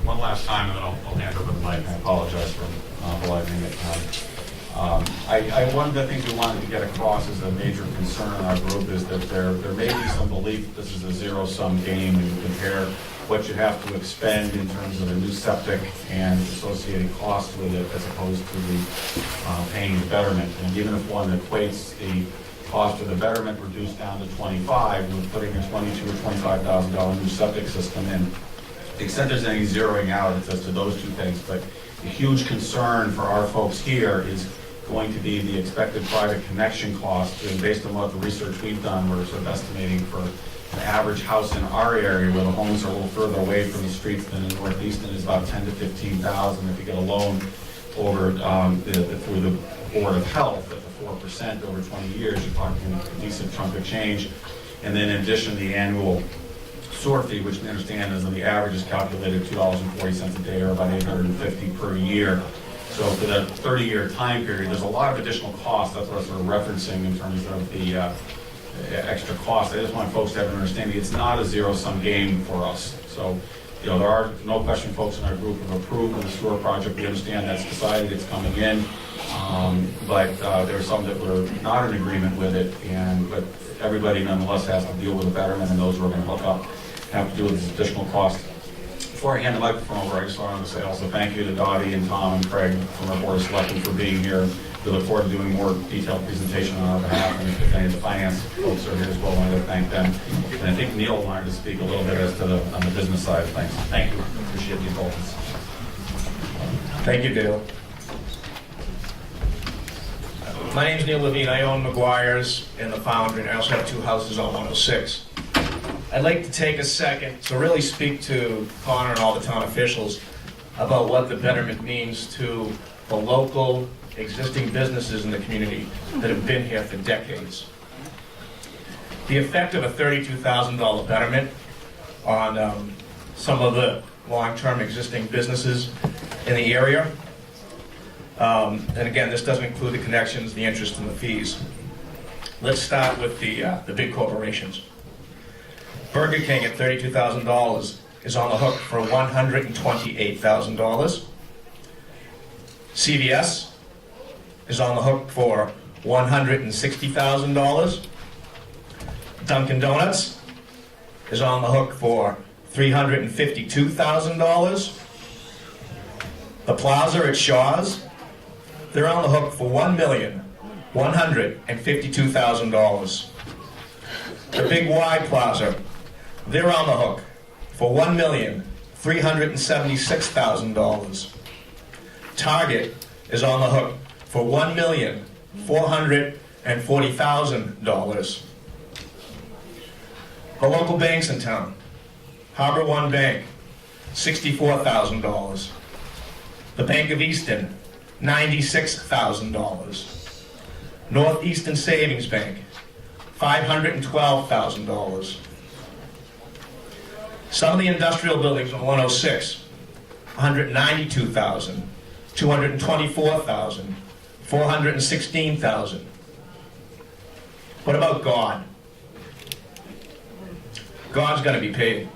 One last time, and then I'll hand over the mic. I apologize for monopolizing it. One of the things we wanted to get across as a major concern in our group is that there may be some belief that this is a zero-sum game when you compare what you have to expend in terms of a new septic and associated costs with it as opposed to the paying the betterment. And even if one equates the cost of the betterment reduced down to $25, we're putting a $22,000 or $25,000 new septic system in. the extent there's any zeroing out, it's as to those two things, but the huge concern for our folks here is going to be the expected private connection cost. And based on what the research we've done, we're sort of estimating for an average house in our area where the homes are a little further away from the streets than in North Easton is about $10,000 to $15,000. If you get a loan over through the Board of Health at the 4% over 20 years, you're talking a decent chunk of change. And then in addition, the annual sewer fee, which we understand is on the average is calculated $2.40 a day, or about $850 per year. So for the 30-year time period, there's a lot of additional costs. That's what I was sort of referencing in terms of the extra costs. I just want folks to have an understanding it's not a zero-sum game for us. So, you know, there are no question folks in our group have approved the sewer project. We understand that's decided, it's coming in, but there are some that were not in agreement with it, but everybody nonetheless has to deal with the betterment, and those who are going to hook up have to deal with this additional cost. Before I hand the microphone over, I just wanted to say also thank you to Dottie and Tom and Craig from our Board of Selectmen for being here. We look forward to doing more detailed presentation on our behalf, and if any of the finance folks are here as well, I wanted to thank them. And I think Neil wanted to speak a little bit as to on the business side of things. Thank you. Appreciate the indulgence. Thank you, Dale. My name's Neil Levine. I own McGuire's and the Foundry, and I also have 2 houses on 106. I'd like to take a second to really speak to Connor and all the town officials about what the betterment means to the local existing businesses in the community that have been here for decades. The effect of a $32,000 betterment on some of the long-term existing businesses in the area, and again, this doesn't include the connections, the interest, and the fees. Let's start with the big corporations. Burger King at $32,000 is on the hook for $128,000. CVS is on the hook for $160,000. Dunkin' Donuts is on the hook for $352,000. The Plaza at Shaw's, they're on the hook for $1,152,000. The Big Y Plaza, they're on the hook for $1,376,000. Target is on the hook for $1,440,000. The local banks in town, Harbor One Bank, $64,000. The Bank of Easton, $96,000. Northeastern Savings Bank, $512,000. Some of the industrial buildings on 106, $192,000, $224,000, $416,000. What about God? God's going to be paid.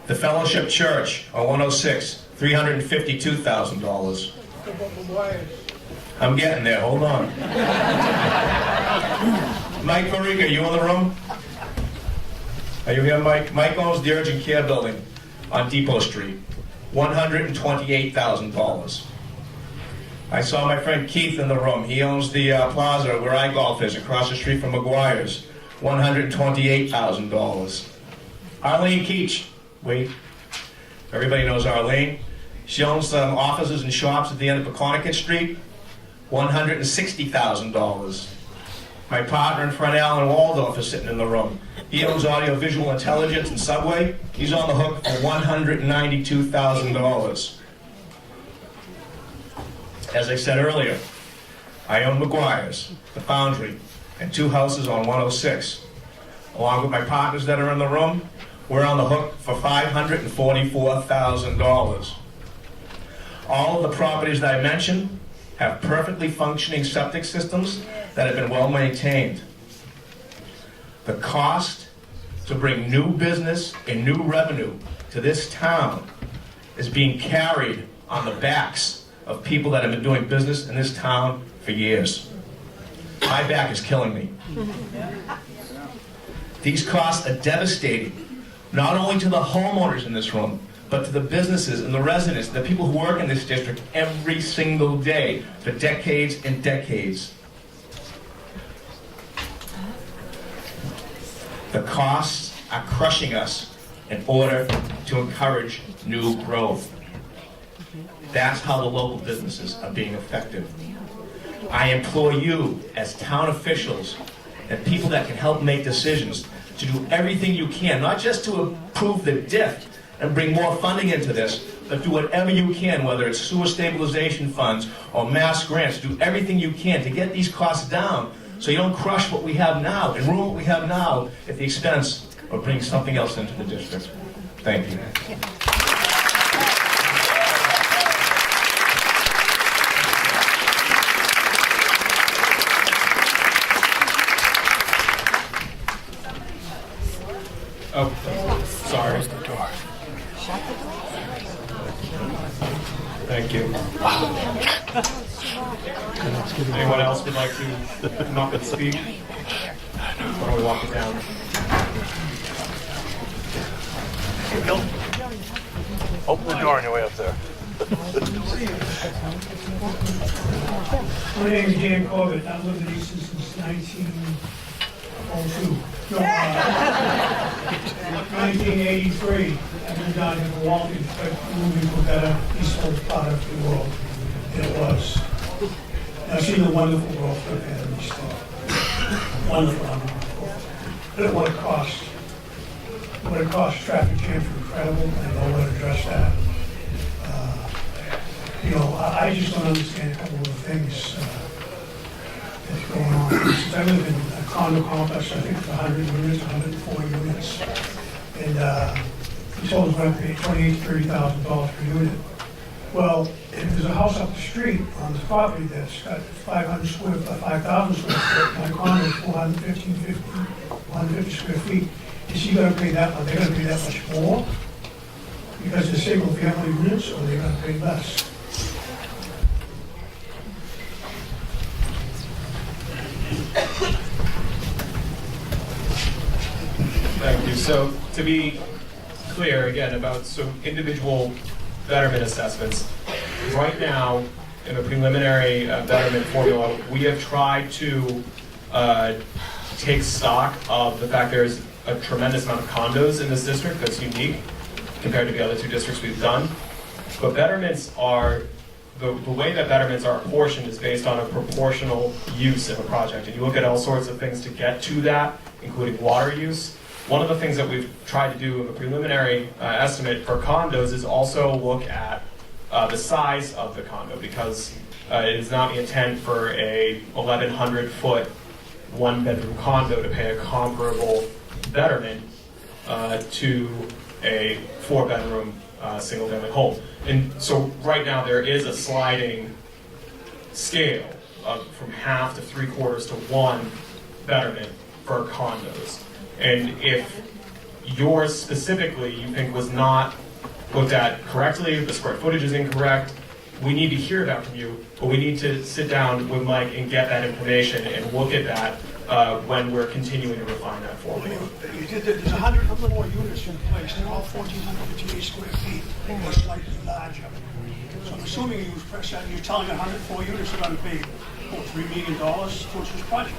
The Fellowship Church on 106, $352,000. I'm getting there, hold on. Mike Marica, you in the room? Are you here, Mike? Mike owns the Urgent Care Building on Depot Street, $128,000. I saw my friend Keith in the room. He owns the plaza where I golf is, across the street from McGuire's, $128,000. Arlene Keach, wait. Everybody knows Arlene. She owns some offices and shops at the end of Peconicut Street, $160,000. My partner and friend Alan Waldorf is sitting in the room. He owns Audio Visual Intelligence and Subway. He's on the hook for $192,000. As I said earlier, I own McGuire's, the Foundry, and 2 houses on 106. Along with my partners that are in the room, we're on the hook for $544,000. All of the properties that I mentioned have perfectly functioning septic systems that have been well maintained. The cost to bring new business and new revenue to this town is being carried on the backs of people that have been doing business in this town for years. My back is killing me. These costs are devastating, not only to the homeowners in this room, but to the businesses and the residents, the people who work in this district every single day for decades and decades. The costs are crushing us in order to encourage new growth. That's how the local businesses are being effective. I implore you as town officials and people that can help make decisions to do everything you can, not just to approve the DIF and bring more funding into this, but do whatever you can, whether it's sewer stabilization funds or mass grants, do everything you can to get these costs down so you don't crush what we have now and ruin what we have now at the expense of bringing something else into the district. Thank you. Oh, sorry. Thank you. Anyone else would like to come up and speak? Why don't we walk it down? Open the door on your way up there. My name is Dan Corbett. I've lived in Easton since 1902. No, 1983. I've been down here for walking, but moving for a better, peaceful part of the world than it was. I've seen the wonderful growth we've had in Easton. Wonderful, wonderful. But at what cost? What it costs, traffic jams are incredible, and I know how to address that. I just don't understand a couple of the things that's going on. Since I live in a condo complex, I think it's 100 units, 140 units, and he told us we're going to pay $28,000 to $30,000 per unit. Well, if there's a house up the street on this property that's got 5,000 square foot, my condo is 150 square feet, is he going to pay that much? They're going to pay that much more because they're single family units, or they're going to pay less? Thank you. So to be clear again about individual betterment assessments, right now in the preliminary betterment formula, we have tried to take stock of the fact there's a tremendous amount of condos in this district that's unique compared to the other two districts we've done. But betterments are, the way that betterments are apportioned is based on a proportional use of a project. And you look at all sorts of things to get to that, including water use. One of the things that we've tried to do in the preliminary estimate for condos is also look at the size of the condo, because it is not the intent for a 1,100-foot one-bedroom condo to pay a comparable betterment to a four-bedroom single-family home. And so right now there is a sliding scale of from half to 3/4 to 1 betterment for condos. And if yours specifically you think was not looked at correctly, the square footage is incorrect, we need to hear that from you, but we need to sit down with Mike and get that information and look at that when we're continuing to refine that formula. There's 104 units in place. They're all 1,458 square feet, or slightly larger. So I'm assuming you're telling 104 units are going to pay $3 million towards this project.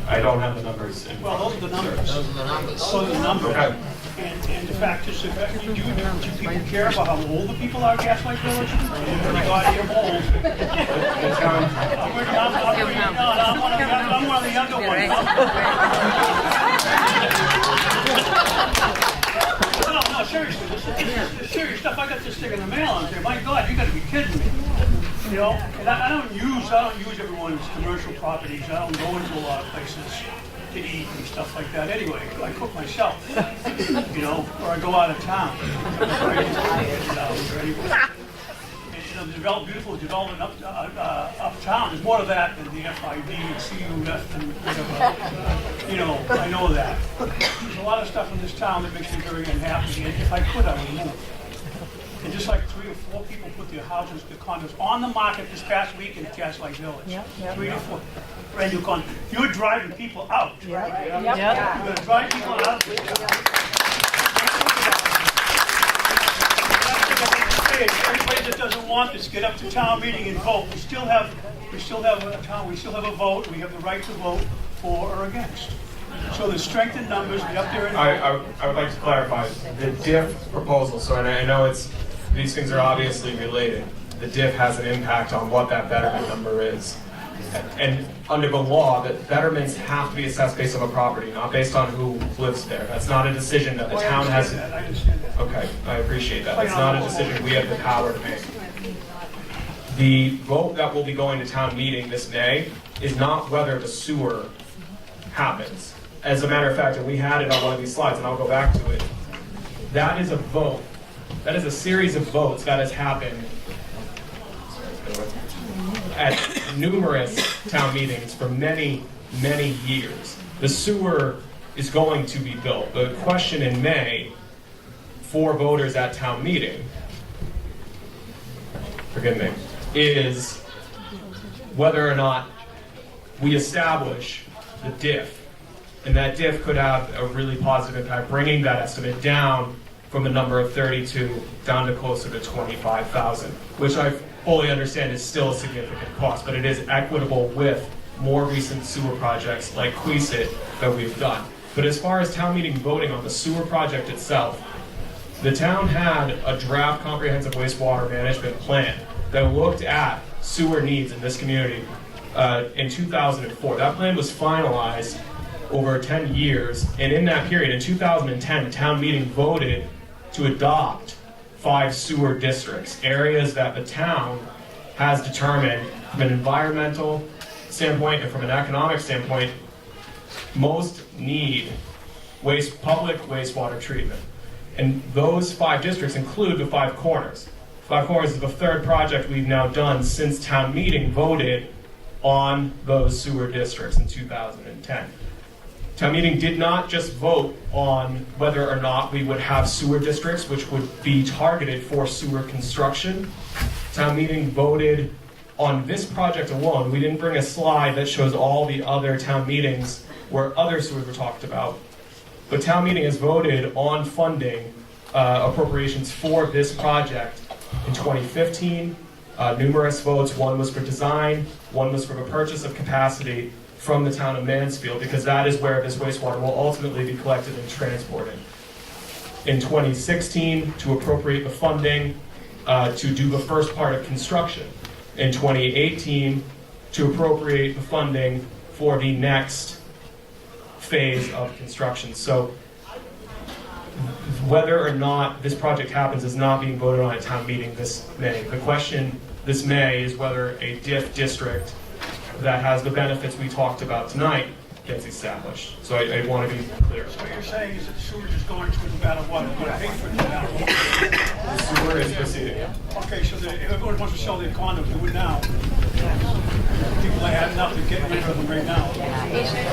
I don't have the numbers. Well, those are the numbers. Those are the numbers. Those are the numbers. Okay. And the fact is, do people care about how old the people are at Gaslight Village? Oh my God, you're old. I'm one of the younger ones. No, seriously. This is serious stuff. I got this thing in the mail and I say, my God, you got to be kidding me. And I don't use everyone's commercial properties. I don't go into a lot of places to eat and stuff like that. Anyway, I cook myself, or I go out of town. And beautiful development uptown. There's more to that than the FID and CUF and whatever. I know that. There's a lot of stuff in this town that makes me very unhappy. And if I could, I would move. And just like 3 or 4 people put their houses, their condos on the market this past week in Gaslight Village. 3 or 4 brand new condos. You're driving people out. You're going to drive people out. Everybody that doesn't want this, get up to town meeting and vote. We still have a town. We still have a vote. We have the right to vote for or against. So the strength in numbers, be up there and... I would like to clarify, the DIF proposal, so I know these things are obviously related. The DIF has an impact on what that betterment number is. And under the law, the betterments have to be assessed based on the property, not based on who lives there. That's not a decision that the town has. I understand that. Okay, I appreciate that. It's not a decision we have the power to make. The vote that will be going to town meeting this May is not whether the sewer happens. As a matter of fact, and we had it on one of these slides, and I'll go back to it, that is a vote. That is a series of votes that has happened at numerous town meetings for many, many years. The sewer is going to be built. The question in May for voters at town meeting, forgive me, is whether or not we establish the DIF. And that DIF could have a really positive impact, bringing that estimate down from the number of 32 down to closer to 25,000, which I fully understand is still a significant cost, but it is equitable with more recent sewer projects like Queesit that we've done. But as far as town meeting voting on the sewer project itself, the town had a draft comprehensive wastewater management plan that looked at sewer needs in this community in 2004. That plan was finalized over 10 years, and in that period, in 2010, the town meeting voted to adopt 5 sewer districts, areas that the town has determined from an environmental standpoint and from an economic standpoint most need public wastewater treatment. And those 5 districts include the 5 Corners. 5 Corners is the 3rd project we've now done since town meeting voted on those sewer districts in 2010. Town meeting did not just vote on whether or not we would have sewer districts which would be targeted for sewer construction. Town meeting voted on this project alone. We didn't bring a slide that shows all the other town meetings where other sewers were talked about. But town meeting has voted on funding appropriations for this project in 2015. Numerous votes. One was for design, one was for the purchase of capacity from the town of Mansfield, because that is where this wastewater will ultimately be collected and transported. In 2016, to appropriate the funding to do the first part of construction. In 2018, to appropriate the funding for the next phase of construction. So whether or not this project happens is not being voted on at town meeting this May. The question this May is whether a DIF district that has the benefits we talked about tonight gets established. So I want to be clear. So what you're saying is that the sewer is going to no matter what, we're going to pay for it no matter what. The sewer is proceeding. Okay, so if everyone wants to sell their condo, do it now. People are adding up to get rid of them right now.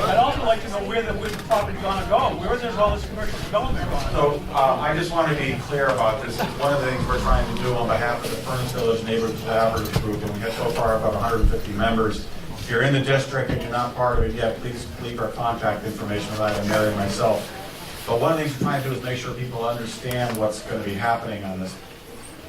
I'd also like to know where the property going to go. Where there's all this commercial development going on? So I just want to be clear about this. One of the things we're trying to do on behalf of the Furnace Village Neighborhood Collaborative Group, and we have so far about 150 members. If you're in the district and you're not part of it yet, please leave our contact information with either Mary or myself. But one of the things we're trying to do is make sure people understand what's going to be happening on this.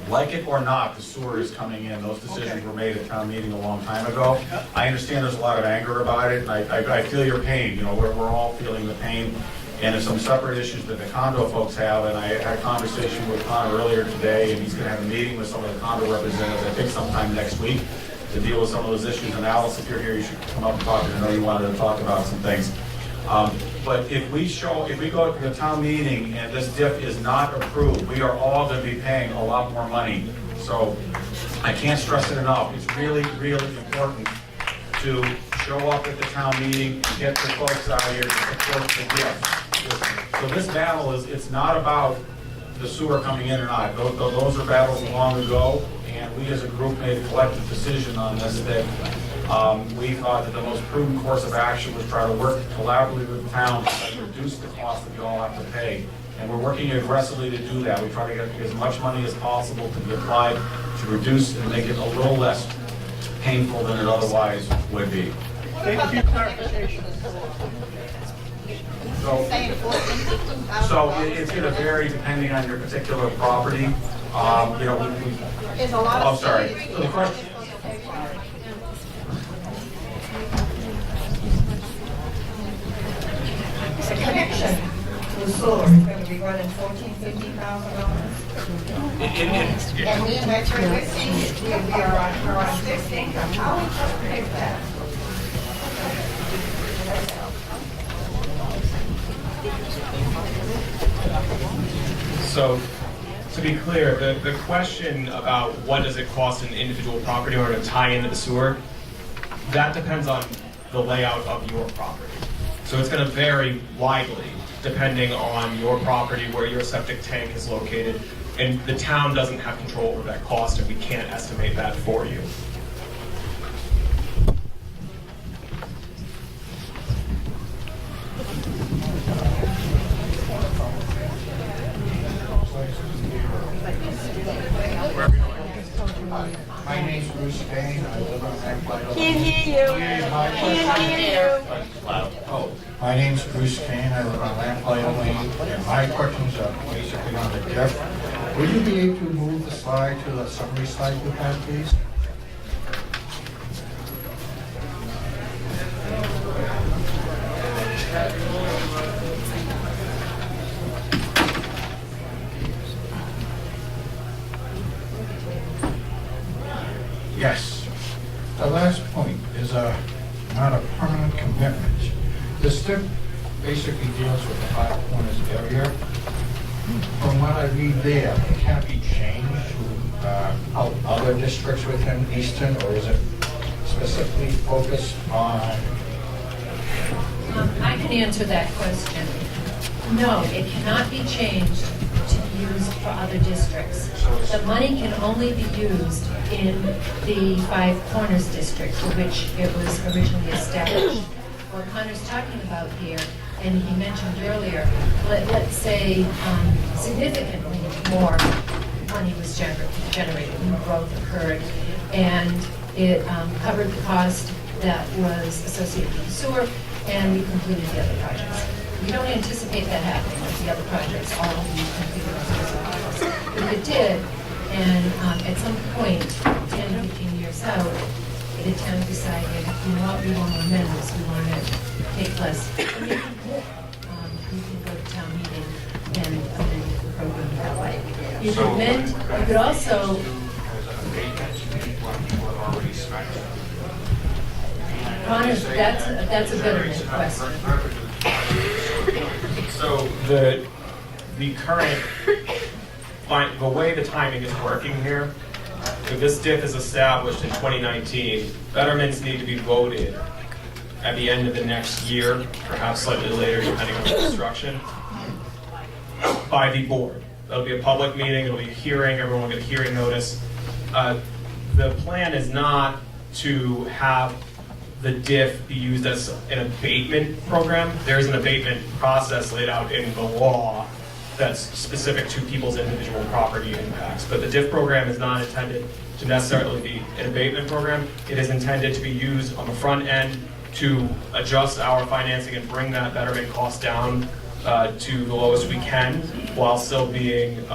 Like it or not, the sewer is coming in. Those decisions were made at town meeting a long time ago. I understand there's a lot of anger about it, and I feel your pain. You know, we're all feeling the pain. And there's some separate issues that the condo folks have, and I had a conversation with Connor earlier today, and he's going to have a meeting with some of the condo representatives, I think sometime next week, to deal with some of those issues. And Alice, if you're here, you should come up and talk. I know you wanted to talk about some things. But if we go to the town meeting and this DIF is not approved, we are all going to be paying a lot more money. So I can't stress it enough. It's really, really important to show up at the town meeting and get the folks out here to support the DIF. So this battle it's not about the sewer coming in or not. Those are battles long ago, and we as a group made a collective decision on this that we thought that the most prudent course of action was try to work collaboratively with the town to reduce the cost that you all have to pay. And we're working aggressively to do that. We try to get as much money as possible to be applied to reduce and make it a little less painful than it otherwise would be. Thank you for clarification. So it's going to vary depending on your particular property. You know, There's a lot oh, of... sorry. So the question. connection to sewer is gonna be running $14,000-$15,000. And we electricity, we are on fixed income, how are we supposed to pay for that? So, to be clear, the question about what does it cost an individual property owner to tie into the sewer, that depends on the layout of your property. So it's going to vary widely depending on your property, where your septic tank is located, and the town doesn't have control over that cost, and we can't estimate that for you. My name's Bruce Kane. I live on Lamplight. Can't hear you. Can't hear Oh, my name's Bruce Kane. I live on Lamplight Lane. And my questions are basically on the DIF. Would you be able to move the slide to the summary slide you had, please? Yes. The last point is not a permanent commitment. This tip basically deals with the Five Corners area. From what I read there, it can't be changed to other districts within Easton, or is it specifically focused on? I can answer that question. No, it cannot be changed to be used for other districts. The money can only be used in the Five Corners district for which it was originally established. What Connor's talking about here, and he mentioned earlier, let's say significantly more money was generated, new growth occurred, and it covered the cost that was associated with the sewer, and we completed the other projects. We don't anticipate that happening with the other projects, all of these completed as a result of this. If it did, and at some point, 10 to 15 years out, the town decided, you know what, we want to amend this, we want to take less. And maybe more. You can go to town meeting and amend the program that way. You could amend, you could also. Connor, that's a betterment question. So the current, the way the timing is working here, if this DIF is established in 2019, betterments need to be voted at the end of the next year, perhaps slightly later depending on the construction, by the board. There'll be a public meeting, there'll be a hearing, everyone will get a hearing notice. The plan is not to have the DIF be used as an abatement program. There is an abatement process laid out in the law that's specific to people's individual property impacts. But the DIF program is not intended to necessarily be an abatement program. It is intended to be used on the front end to adjust our financing and bring that betterment cost down to the lowest we can, while still being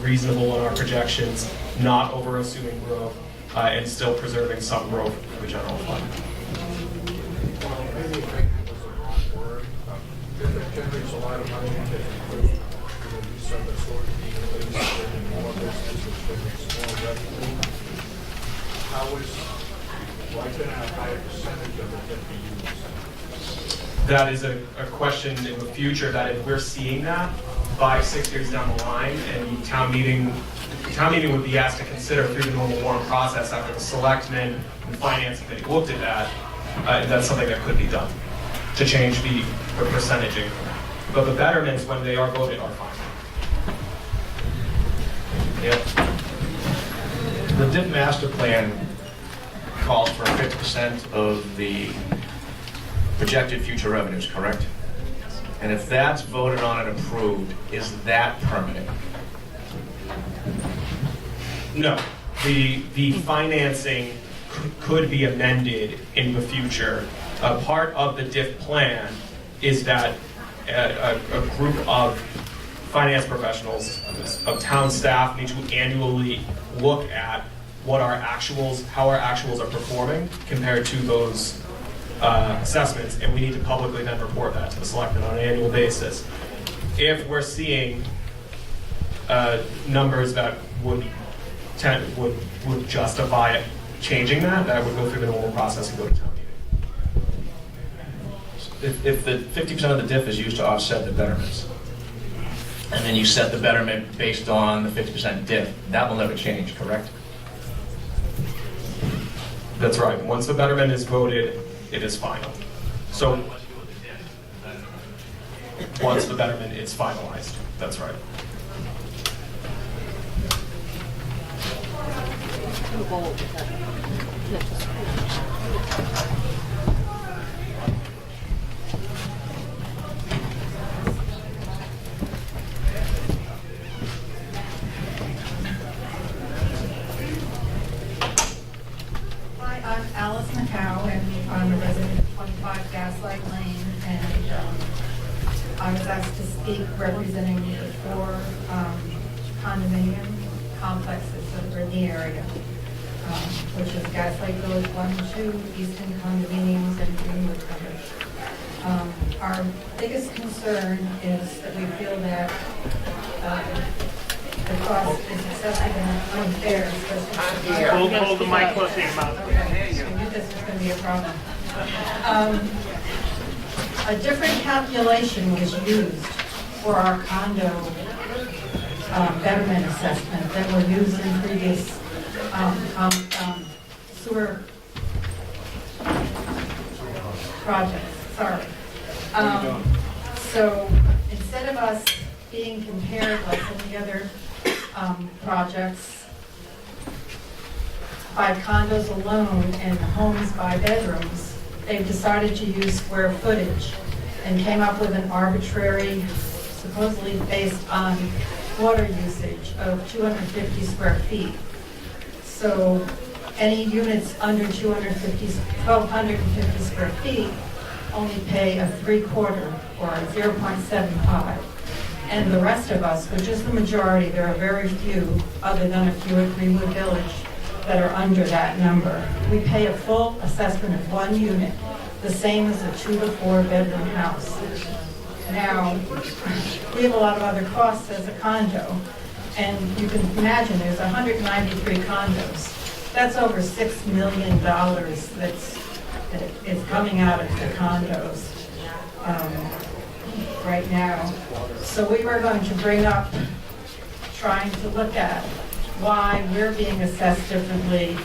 reasonable in our projections, not over assuming growth, and still preserving some growth for the general fund. Maybe abatement was the wrong word. It generates a lot of money. Some of the sort of being released and more business, which generates more revenue. Why couldn't a higher percentage of it be used? That is a question in the future, that if we're seeing that 5-6 years down the line, and town meeting would be asked to consider through the normal warrant process after the selectmen and finance committee looked at that, that's something that could be done to change the percentaging. But the betterments, when they are voted, are fine. Yep. The DIF master plan calls for 50% of the projected future revenues, correct? And if that's voted on and approved, is that permanent? No, the financing could be amended in the future. Part of the DIF plan is that a group of finance professionals, of town staff, need to annually look at what our actuals, how our actuals are performing compared to those assessments, and we need to publicly then report that to the selectmen on an annual basis. If we're seeing numbers that would justify it changing that would go through the normal process and go to town meeting. If the 50% of the DIF is used to offset the betterments, and then you set the betterment based on the 50% DIF, that will never change, correct? That's right. Once the betterment is voted, it is final. So once the betterment is finalized, that's right. Hi, I'm Alice McCow, and I'm a resident of 25 Gaslight Lane, and I was asked to speak representing the 4 condominium complexes that are in the area, which is Gaslight Village 1 and 2, Easton condominiums, and Greenwood Village. Our biggest concern is that we feel that the cost is excessive and unfair, especially. Hold the mic close to your mouth. Okay, I knew this was going to be a problem. A different calculation was used for our condo betterment assessment that were used in previous sewer projects. Sorry. So instead of us being compared like some of the other projects by condos alone and homes by bedrooms, they've decided to use square footage and came up with an arbitrary, supposedly based on water usage of 250 square feet. So any units under 1,250 square feet only pay a 3/4 or a 0.75. And the rest of us, which is the majority, there are very few, other than a few at Greenwood Village, that are under that number. We pay a full assessment of 1 unit, the same as a 2 to 4 bedroom house. Now, we have a lot of other costs as a condo, and you can imagine there's 193 condos. That's over $6 million that is coming out of the condos right now. So we were going to bring up trying to look at why we're being assessed differently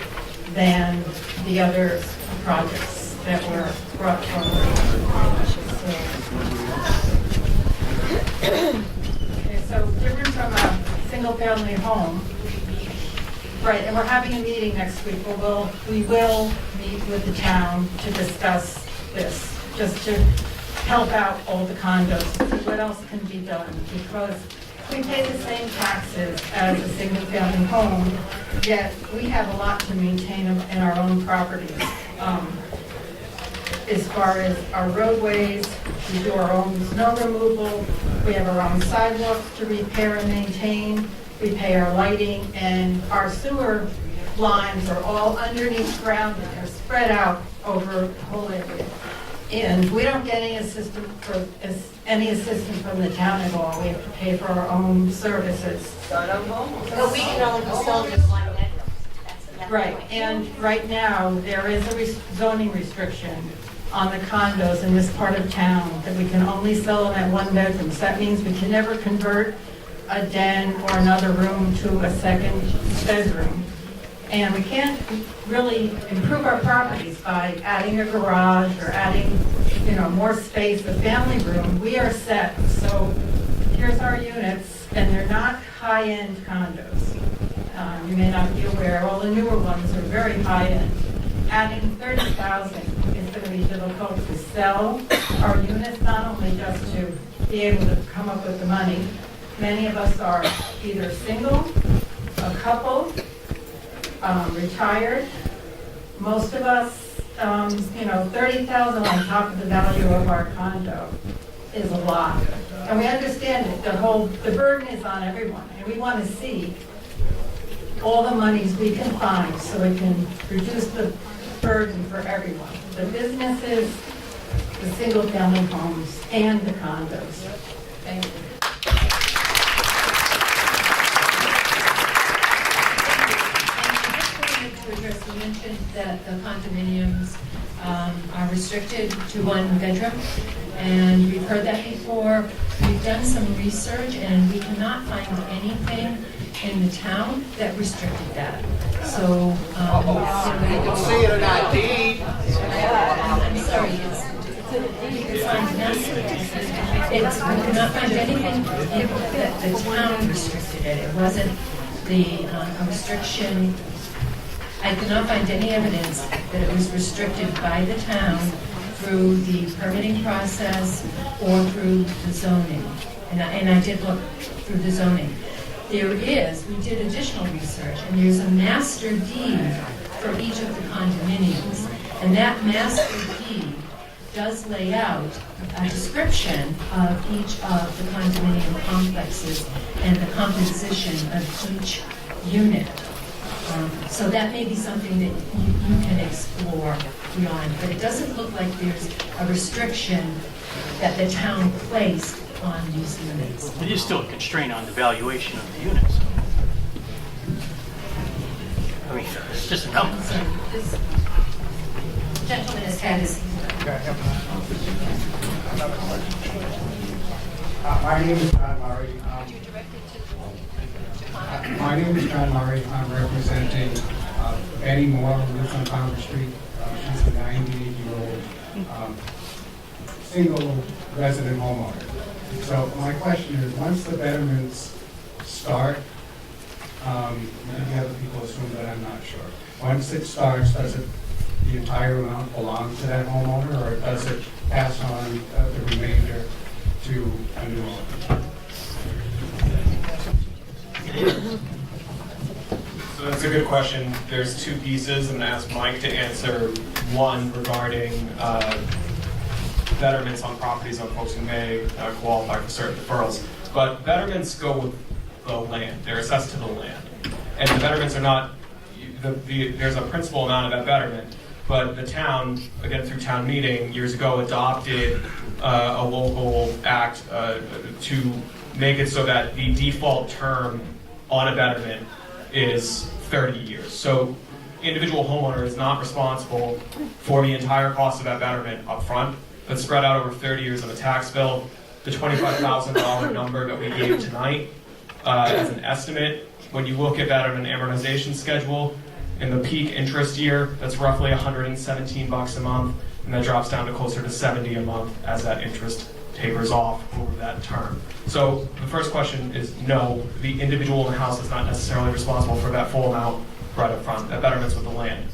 than the other projects that were brought forward. So different from a single-family home, right? And we're having a meeting next week. We will meet with the town to discuss this, just to help out all the condos, see what else can be done, because we pay the same taxes as a single-family home, yet we have a lot to maintain in our own properties. As far as our roadways, we do our own snow removal, we have our own sidewalks to repair and maintain, we pay our lighting, and our sewer lines are all underneath ground and they're spread out over the whole area. And we don't get any assistance from the town at all. We have to pay for our own services. But we can only facilitate 1 bedroom. That's Right, and right now, there is a zoning restriction on the condos in this part of town that we can only sell them at 1 bedroom. So that means we can never convert a den or another room to a second bedroom. And we can't really improve our properties by adding a garage or adding, more space, a family room. We are set. So here's our units, and they're not high-end condos. You may not be aware, all the newer ones are very high-end. Adding 30,000 is going to be difficult to sell our units, not only just to be able to come up with the money. Many of us are either single, a couple, retired. Most of us, 30,000 on top of the value of our condo is a lot. And we understand it. The burden is on everyone, and we want to see all the monies we can find so we can reduce the burden for everyone, the businesses, the single-family homes, and the condos. Thank you. To address, you mentioned that the condominiums are restricted to one bedroom, and we've heard that before. We've done some research, and we cannot find anything in the town that restricted that. So, You can see it in our deed. I'm sorry, we could not find anything that the town restricted it. It wasn't a restriction. I could not find any evidence that it was restricted by the town through the permitting process or through the zoning. And I did look through the zoning. We did additional research, and there's a master deed for each of the condominiums. And that master deed does lay out a description of each of the condominium complexes and the composition of each unit. So that may be something that you can explore beyond, but it doesn't look like there's a restriction that the town placed on these units. It is still a constraint on the valuation of the units. I mean, it's just a number. So this gentleman has had his... My name is John Murray. My name is John Murray. I'm representing Betty Moore, who lives on Palmer Street. She's a 98-year-old single resident homeowner. So my question is, once the betterments start, maybe other people assume that, I'm not sure. Once it starts, does it the entire amount belong to that homeowner, or does it pass on the remainder to a new owner? So that's a good question. There's two pieces. I'm going to ask Mike to answer one regarding betterments on properties on folks who may qualify for certain deferrals. But betterments go with the land. They're assessed to the land. And the betterments are not, there's a principal amount of that betterment, but the town, again through town meeting, years ago adopted a local act to make it so that the default term on a betterment is 30 years. So individual homeowner is not responsible for the entire cost of that betterment up front, but spread out over 30 years on a tax bill. The $25,000 number that we gave tonight as an estimate, when you look at that on an amortization schedule, in the peak interest year, that's roughly $117 a month, and that drops down to closer to $70 a month as that interest tapers off over that term. So the first question is no, the individual in the house is not necessarily responsible for that full amount right up front. That betterment's with the land.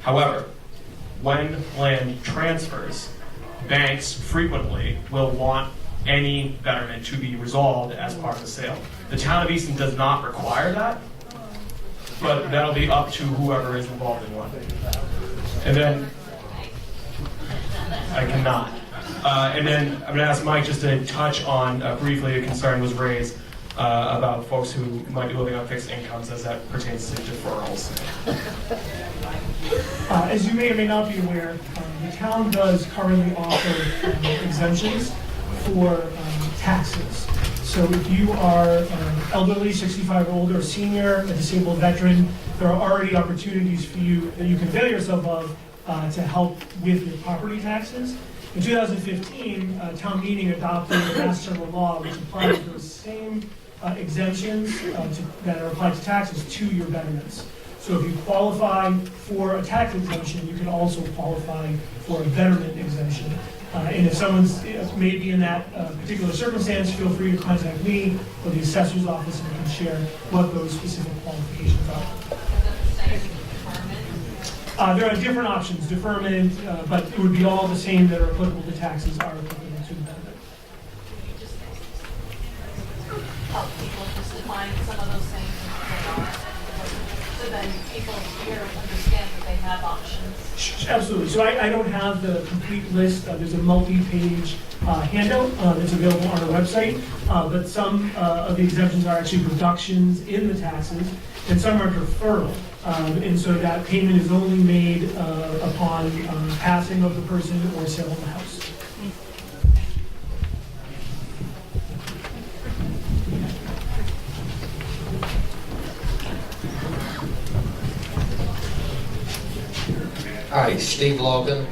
However, when land transfers, banks frequently will want any betterment to be resolved as part of the sale. The town of Easton does not require that, but that'll be up to whoever is involved in one. And then, I cannot. And then I'm going to ask Mike just to touch on, briefly, a concern was raised about folks who might be living on fixed incomes as that pertains to deferrals. As you may or may not be aware, the town does currently offer exemptions for taxes. So if you are elderly, 65 or older, a senior, a disabled veteran, there are already opportunities for you that you can avail yourself of to help with your property taxes. In 2015, town meeting adopted a Mass General Law which applies those same exemptions that are applied to taxes to your betterments. So if you qualify for a tax exemption, you can also qualify for a betterment exemption. And if someone's maybe in that particular circumstance, feel free to contact me or the assessor's office and we can share what those specific qualifications are. There are different options, deferment, but it would be all the same that are applicable to taxes are applicable to the benefit. Help people just define some of those things. so then people here understand that they have options. Absolutely. So I don't have the complete list. There's a multi-page handout that's available on our website, but some of the exemptions are actually reductions in the taxes, and some are deferral. And so that payment is only made upon passing of the person or sale of the house. Hi, Steve Logan.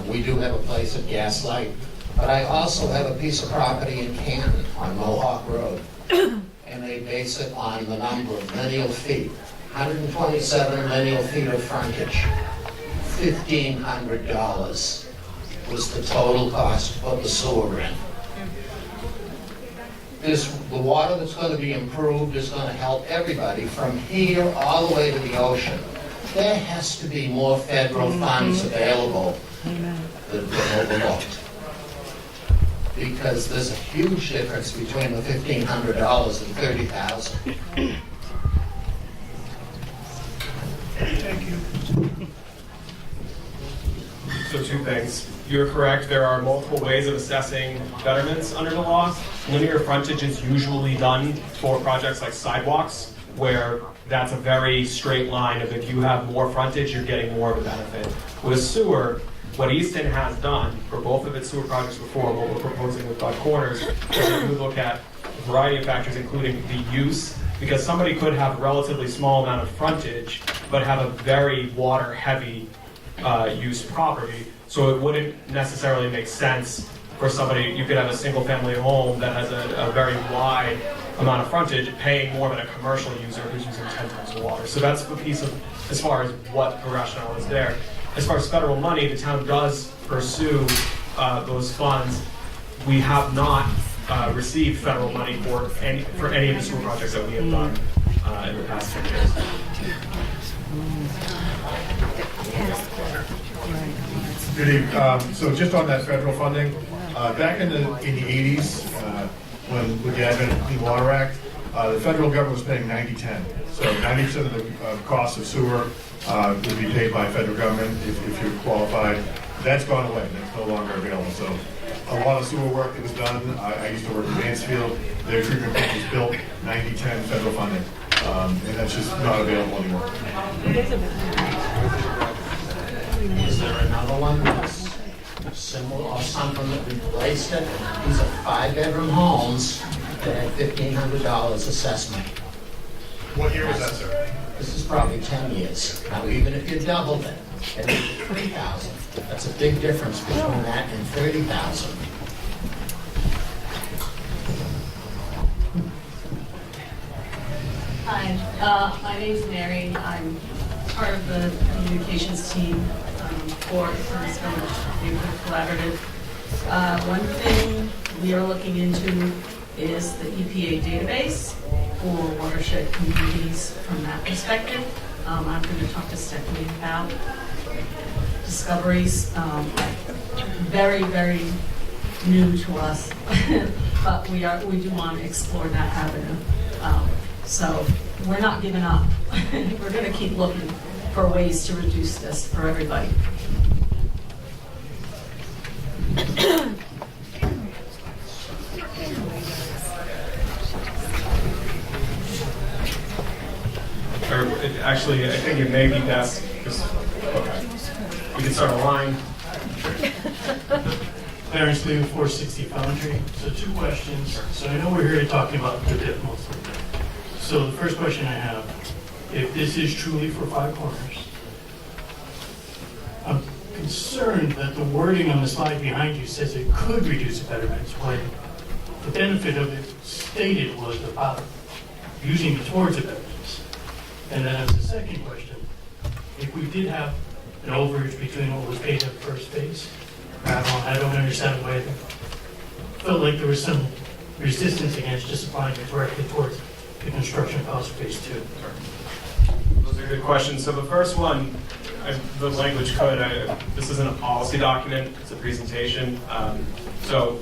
We do have a place at Gaslight, but I also have a piece of property in Canton on Mohawk Road. And they base it on the number of lineal feet. 127 lineal feet of frontage. $1,500 was the total cost to put the sewer in. The water that's going to be improved is going to help everybody from here all the way to the ocean. There has to be more federal funds available than overlooked. Because there's a huge difference between the $1,500 and $30,000. Thank you. So two things. You're correct, there are multiple ways of assessing betterments under the law. Linear frontage is usually done for projects like sidewalks, where that's a very straight line of if you have more frontage, you're getting more of a benefit. With sewer, what Easton has done for both of its sewer projects before, what we're proposing with Five Corners, is that we look at a variety of factors, including the use, because somebody could have a relatively small amount of frontage, but have a very water-heavy use property. So it wouldn't necessarily make sense for somebody, you could have a single-family home that has a very wide amount of frontage, paying more than a commercial user who's using 10 times the water. So that's the piece of, as far as what the rationale is there. As far as federal money, the town does pursue those funds. We have not received federal money for any of the sewer projects that we have done in the past 10 years. Good evening. So just on that federal funding, back in the 80s, when with the advent of the Clean Water Act, the federal government was paying 90-10. So 90% of the cost of sewer would be paid by federal government if you're qualified. That's gone away. That's no longer available. So a lot of sewer work that was done. I used to work in Mansfield. Their treatment plant was built 90-10 federal funding, and that's just not available anymore. Is there another one that's similar or something that replaced it? These are 5-bedroom homes that had $1,500 assessment. What year was that, sir? This is probably 10 years. Now, even if you doubled it and made it $3,000, that's a big difference between that and $30,000. Hi, my name's Mary. I'm part of the communications team for East Village Neighborhood Collaborative. One thing we are looking into is the EPA database for watershed communities from that perspective. I'm going to talk to Stephanie about discoveries. Very, very new to us, but we do want to explore that avenue. So we're not giving up. We're going to keep looking for ways to reduce this for everybody. Actually, I think it may be best, okay, we can start a line. Clarence Lee, 460 Foundry. So 2 questions. So I know we're here talking about the DIF mostly. So the first question I have, if this is truly for Five Corners, I'm concerned that the wording on the slide behind you says it could reduce the betterments when the benefit of it stated was about using it towards the betterments. And then as a second question, if we did have an overage between what was paid at first phase, I don't understand why it felt like there was some resistance against just applying it directly towards the construction cost of phase 2. Those are good questions. So the first one, the language could, this isn't a policy document, it's a presentation. So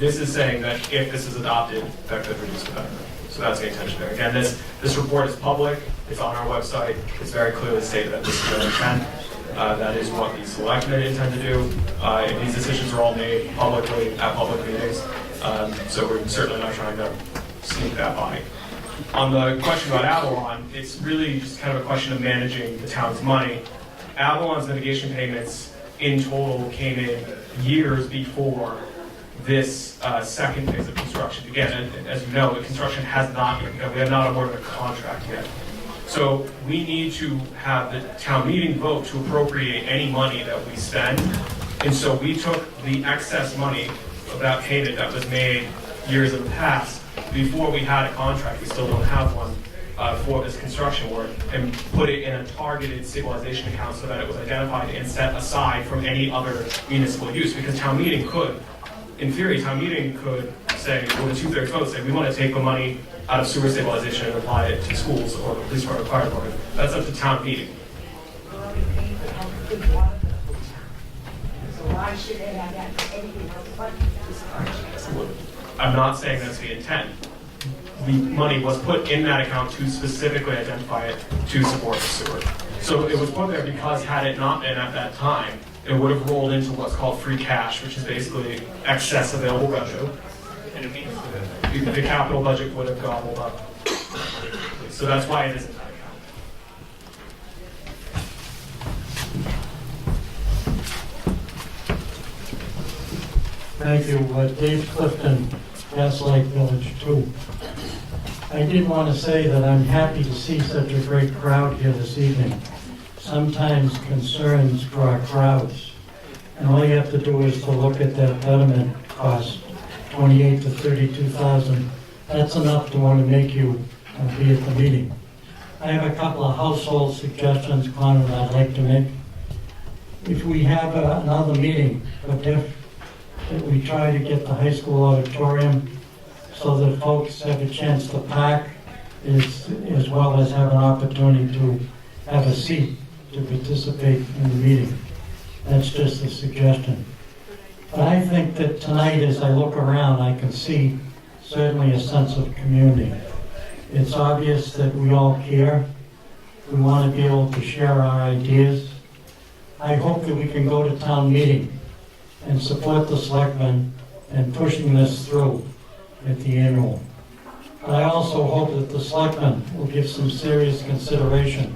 this is saying that if this is adopted, that could reduce the benefit. So that's the intention there. Again, this report is public, it's on our website, it's very clearly stated that this is their intent. That is what the selectmen intend to do. And these decisions are all made publicly at public meetings. So we're certainly not trying to sneak that by. On the question about Avalon, it's really just kind of a question of managing the town's money. Avalon's mitigation payments in total came in years before this second phase of construction began. And as you know, the construction has not yet begun. We have not awarded a contract yet. So we need to have the town meeting vote to appropriate any money that we spend. And so we took the excess money of that payment that was made years in the past before we had a contract, we still don't have one, for this construction work, and put it in a targeted stabilization account so that it was identified and set aside from any other municipal use. Because town meeting could, in theory, town meeting could say, with a 2/3 vote, say, we want to take the money out of sewer stabilization and apply it to schools or the police department, fire department. That's up to town meeting. So why should they have that anything else but this? I'm not saying that's the intent. The money was put in that account to specifically identify it to support the sewer. So it was put there because had it not been at that time, it would have rolled into what's called free cash, which is basically excess available revenue. And it means the capital budget would have gobbled up. So that's why it is in that account. Thank you. Dave Clifton, Gaslight Village 2. I did want to say that I'm happy to see such a great crowd here this evening. Sometimes concerns draw crowds, and all you have to do is to look at that betterment cost, $28,000 to $32,000. That's enough to want to make you be at the meeting. I have a couple of household suggestions, Connor, that I'd like to make. If we have another meeting for DIF, that we try to get the high school auditorium so that folks have a chance to pack as well as have an opportunity to have a seat to participate in the meeting. That's just a suggestion. But I think that tonight, as I look around, I can see certainly a sense of community. It's obvious that we all care. We want to be able to share our ideas. I hope that we can go to town meeting and support the selectmen in pushing this through at the annual. But I also hope that the selectmen will give some serious consideration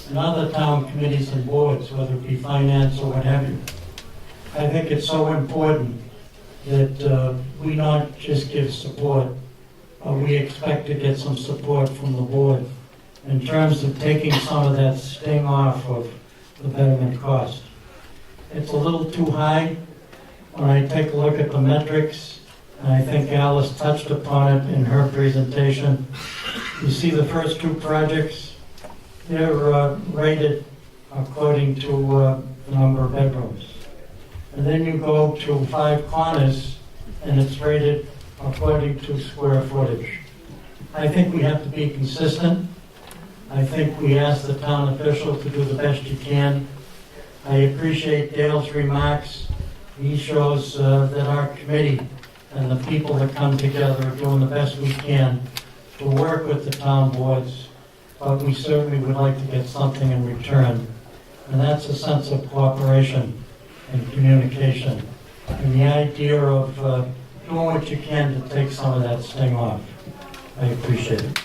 and other town committees and boards, whether it be finance or what have you. I think it's so important that we not just give support, we expect to get some support from the board in terms of taking some of that sting off of the betterment cost. It's a little too high. When I take a look at the metrics, and I think Alice touched upon it in her presentation, you see the first two projects, they're rated according to the number of bedrooms. And then you go to Five Corners, and it's rated according to square footage. I think we have to be consistent. I think we ask the town officials to do the best you can. I appreciate Dale's remarks. He shows that our committee and the people that come together are doing the best we can to work with the town boards, but we certainly would like to get something in return. And that's a sense of cooperation and communication. And the idea of doing what you can to take some of that sting off. I appreciate it.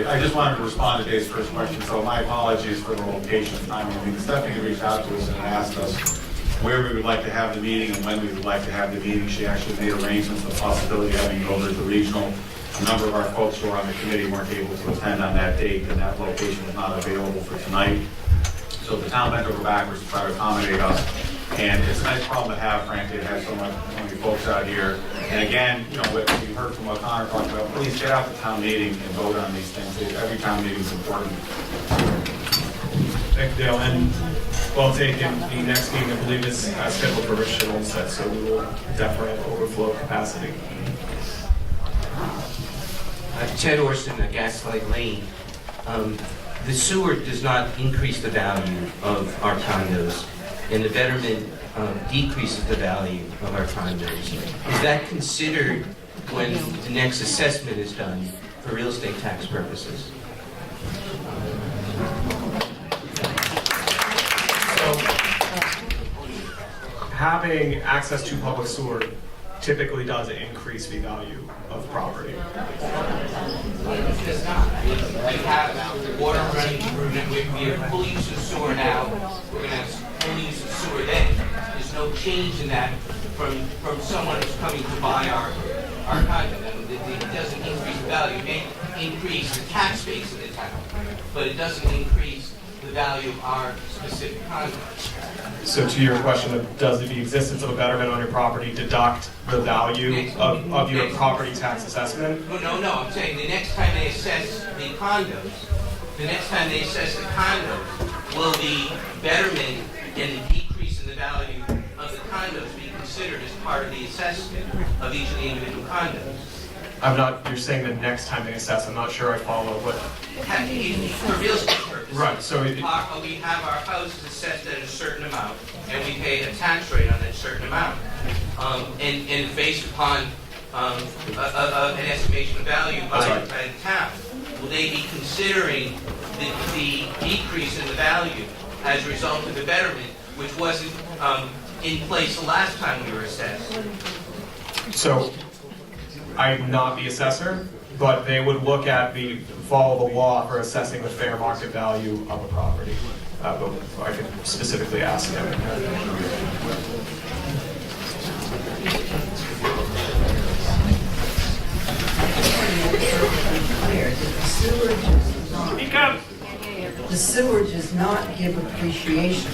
I just wanted to respond to Dave's first question, so my apologies for the location timing. I mean, Stephanie reached out to us and asked us where we would like to have the meeting and when we would like to have the meeting. She actually made arrangements for the possibility of having it over at the regional. A number of our folks who are on the committee weren't able to attend on that date, and that location was not available for tonight. So the town bent over backwards to try to accommodate us. And it's a nice problem to have, frankly, to have so many folks out here. And again, you know, what you heard from what Connor talked about, please get out to town meeting and vote on these things. Every town meeting is important. Thank you, Dale. And well taken. The next meeting, I believe, is scheduled for Richard Olmsted, so we will definitely have overflow capacity. Ted Orson, Gaslight Lane. The sewer does not increase the value of our condos. and the betterment decreases the value of our condos, is that considered when the next assessment is done for real estate tax purposes? Having access to public sewer typically does increase the value of property. It does not. We have water running through, we have full use of sewer now, we're going to have full use of sewer then. There's no change in that from someone who's coming to buy our condo. It doesn't increase the value. It may increase the tax base of the town, but it doesn't increase the value of our specific condo. So to your question of does the existence of a betterment on your property deduct the value of your property tax assessment? Oh, no, I'm saying the next time they assess the condos, will the betterment and the decrease in the value of the condos be considered as part of the assessment of each of the individual condos? You're saying the next time they assess, I'm not sure I follow what. For real estate purposes. Right, so we have our houses assessed at a certain amount, and we pay a tax rate on that certain amount. And based upon an estimation of value by the town, will they be considering the decrease in the value as a result of the betterment, which wasn't in place the last time we were assessed? So I'm not the assessor, but they would look at follow the law for assessing the fair market value of a property. But I could specifically ask them. The sewer does not give appreciation,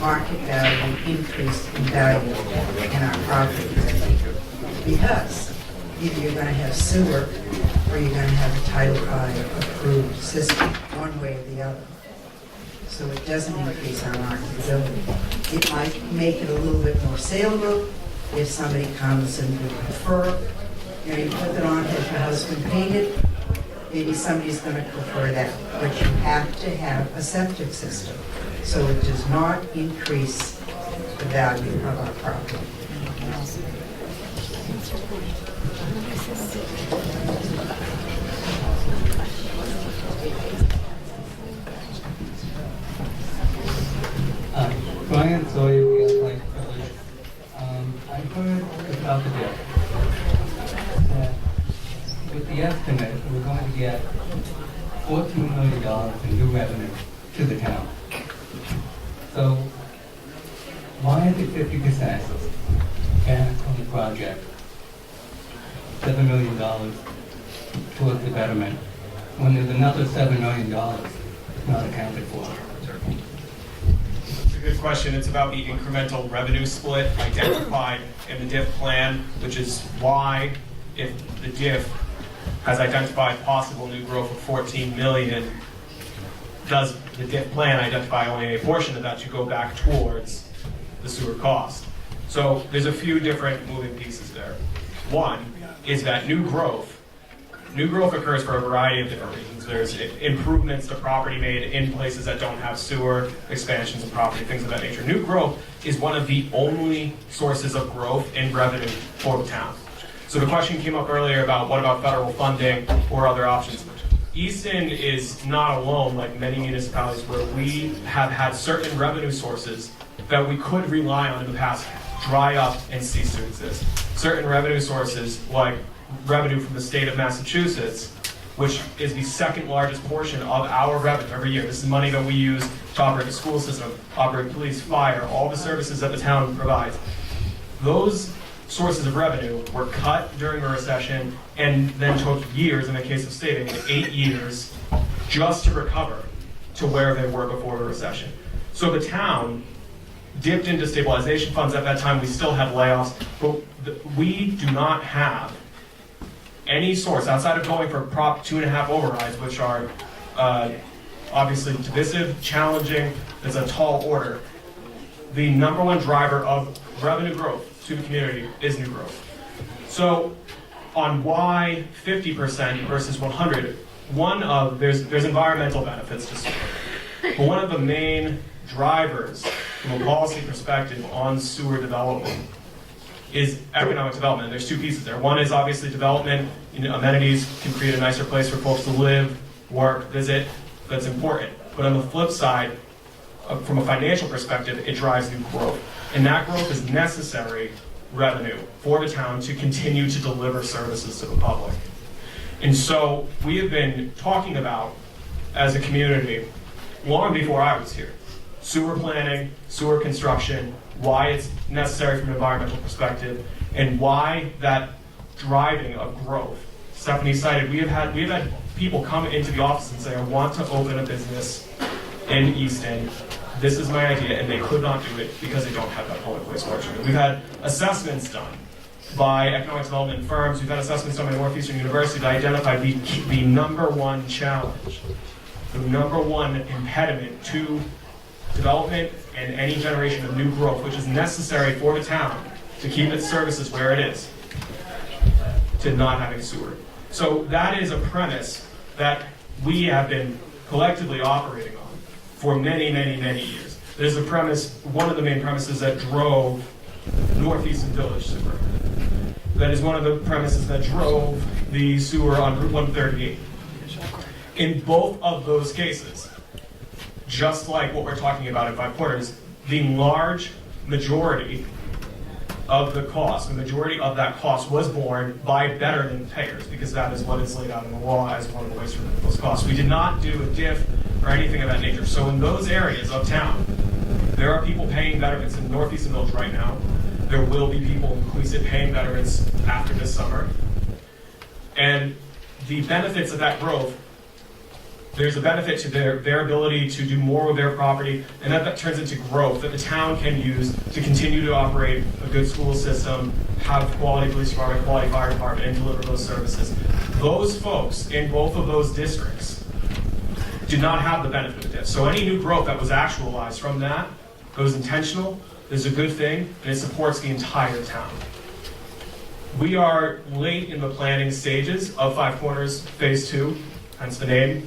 market value, increase in value in our properties. Because either you're going to have sewer or you're going to have a Title V approved system, one way or the other. So it doesn't increase our marketability. It might make it a little bit more saleable if somebody comes and would prefer, you put it on, have your husband paint it, maybe somebody's going to prefer that. But you have to have a septic system. So it does not increase the value of our property. Brian Sawyer, Gaslight Village. I heard about the DIF. That with the estimate, we're going to get $14 million in new revenue to the town. So why is it 50% cash on the project, $7 million towards the betterment, when there's another $7 million not accounted for? Good question. It's about the incremental revenue split identified in the DIF plan, which is why, if the DIF has identified possible new growth of 14 million, does the DIF plan identify only a portion of that to go back towards the sewer cost? So there's a few different moving pieces there. One is that new growth occurs for a variety of different reasons. There's improvements to property made in places that don't have sewer, expansions of property, things of that nature. New growth is one of the only sources of growth in revenue for the town. So the question came up earlier about what about federal funding or other options. Easton is not alone, like many municipalities, where we have had certain revenue sources that we could rely on in the past dry up and cease to exist. Certain revenue sources, like revenue from the state of Massachusetts, which is the second largest portion of our revenue every year. This is money that we use to operate the school system, operate police, fire, all the services that the town provides. Those sources of revenue were cut during a recession and then took years, in the case of state aid, 8 years, just to recover to where they were before the recession. So the town dipped into stabilization funds. At that time, we still had layoffs, but we do not have any source outside of going for Prop 2.5 overrides, which are obviously divisive, challenging. It's a tall order. The number one driver of revenue growth to the community is new growth. So on why 50% versus 100, there's environmental benefits to sewer. But one of the main drivers from a policy perspective on sewer development is economic development. There's two pieces there. One is obviously development. Amenities can create a nicer place for folks to live, work, visit. That's important. But on the flip side, from a financial perspective, it drives new growth. And that growth is necessary revenue for the town to continue to deliver services to the public. And so we have been talking about, as a community, long before I was here, sewer planning, sewer construction, why it's necessary from an environmental perspective, and why that driving of growth. Stephanie cited, we have had people come into the office and say, I want to open a business in Easton. This is my idea, and they could not do it because they don't have that public waste collection. We've had assessments done by economic development firms. We've had assessments done by Northeastern University to identify the number one challenge, the number one impediment to development and any generation of new growth, which is necessary for the town to keep its services where it is, to not having sewer. So that is a premise that we have been collectively operating on for many, many, many years. There's a premise, one of the main premises that drove Northeastern Village sewer. That is one of the premises that drove the sewer on Route 138. In both of those cases, just like what we're talking about in Five Corners, the large majority of the cost, the majority of that cost was borne by betterment payers, because that is what is laid out in the law as one of the ways for those costs. We did not do a DIF or anything of that nature. So in those areas of town, there are people paying betterments in Northeastern Village right now. There will be people in Queesit paying betterments after this summer. And the benefits of that growth, there's a benefit to their ability to do more with their property, and that turns into growth that the town can use to continue to operate a good school system, have quality police department, quality fire department, and deliver those services. Those folks in both of those districts did not have the benefit of this. So any new growth that was actualized from that, that was intentional, is a good thing, and it supports the entire town. We are late in the planning stages of Five Corners Phase 2. Hence the name,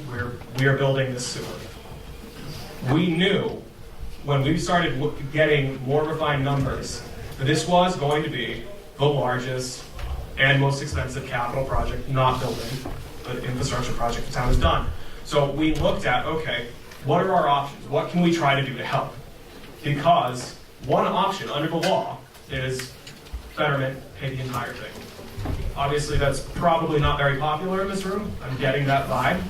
we are building this sewer. We knew when we started getting more refined numbers that this was going to be the largest and most expensive capital project, not building, but infrastructure project the town has done. So we looked at, okay, what are our options? What can we try to do to help? Because one option under the law is betterment, pay the entire thing. Obviously, that's probably not very popular in this room. I'm getting that vibe.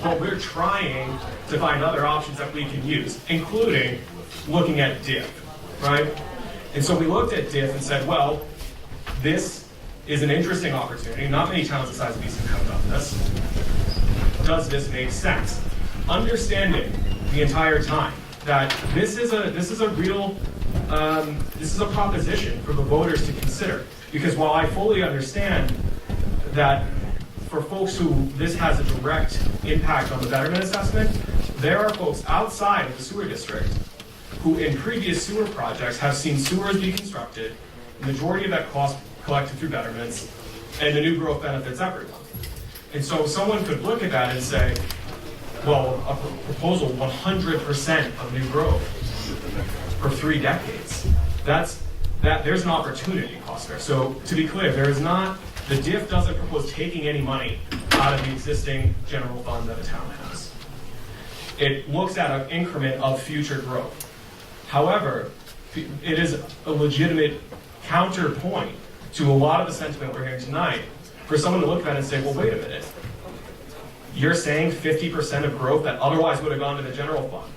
But we're trying to find other options that we can use, including looking at DIF, right? And so we looked at DIF and said, well, this is an interesting opportunity. Not many towns the size of Easton have done this. Does this make sense? Understanding the entire time that this is a real proposition for the voters to consider. Because while I fully understand that for folks who this has a direct impact on the betterment assessment, there are folks outside of the sewer district who in previous sewer projects have seen sewers be constructed, the majority of that cost collected through betterments, and the new growth benefits everyone. And so someone could look at that and say, well, a proposal 100% of new growth for 3 decades, there's an opportunity cost there. So to be clear, there is not, the DIF doesn't propose taking any money out of the existing general fund that the town has. It looks at an increment of future growth. However, it is a legitimate counterpoint to a lot of the sentiment we're hearing tonight for someone to look at that and say, well, wait a minute. You're saying 50% of growth that otherwise would have gone to the general fund.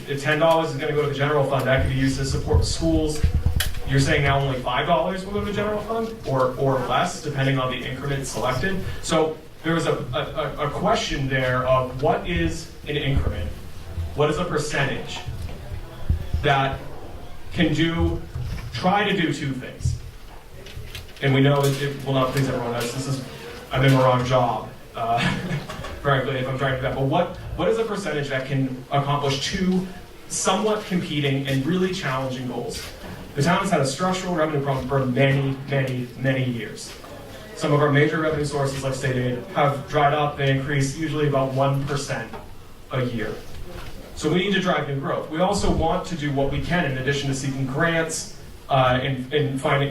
If $10 is going to go to the general fund, that could be used to support schools. You're saying now only $5 will go to the general fund, or less, depending on the increment selected. So there was a question there of what is an increment? What is a percentage that can try to do 2 things? And we know it will not please everyone else. I'm in the wrong job, frankly, if I'm trying to do that. But what is a percentage that can accomplish 2 somewhat competing and really challenging goals? The town has had a structural revenue problem for many, many, many years. Some of our major revenue sources, like state aid, have dried up. They increase usually about 1% a year. So we need to drive new growth. We also want to do what we can in addition to seeking grants and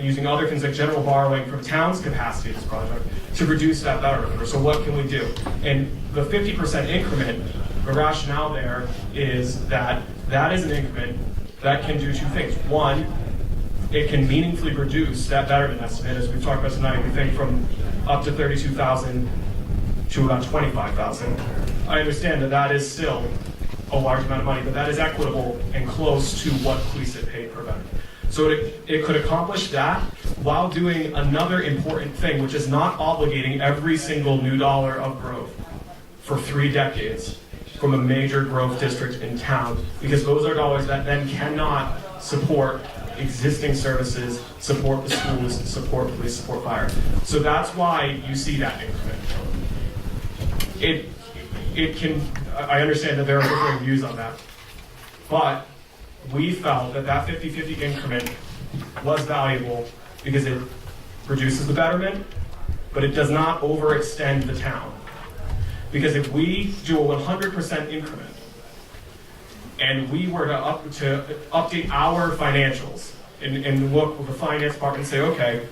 using other things like general borrowing from town's capacity of this project to reduce that betterment. So what can we do? And the 50% increment, the rationale there is that that is an increment that can do two things. One, it can meaningfully reduce that betterment estimate, as we've talked about tonight. We think from up to 32,000 to about 25,000. I understand that that is still a large amount of money, but that is equitable and close to what Queesit paid per betterment. So it could accomplish that while doing another important thing, which is not obligating every single new dollar of growth for 3 decades from a major growth district in town, because those are dollars that then cannot support existing services, support the schools, support police, support fire. So that's why you see that increment. I understand that there are different views on that, but we felt that that 50-50 increment was valuable because it reduces the betterment, but it does not overextend the town. Because if we do a 100% increment, and we were to update our financials and look with the finance department and say, okay,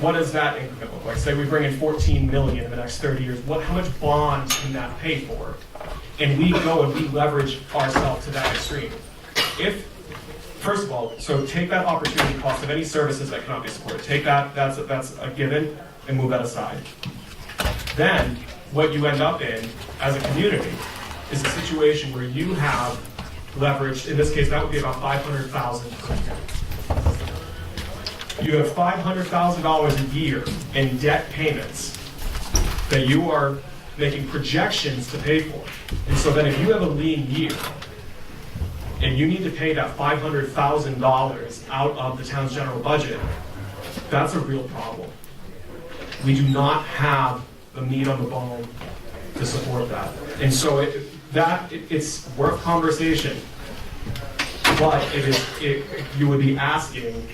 what does that increment look like? Say we bring in $14 million in the next 30 years. How much bond can that pay for? And we go and we leverage ourselves to that extreme. First of all, so take that opportunity cost of any services that cannot be supported. Take that, that's a given, and move that aside. Then, what you end up in as a community is a situation where you have leveraged, in this case, that would be about $500,000 per year. You have $500,000 a year in debt payments that you are making projections to pay for. And so then if you have a lean year, and you need to pay that $500,000 out of the town's general budget, that's a real problem. We do not have the meat on the bone to support that. And so it's worth conversation, but you would be asking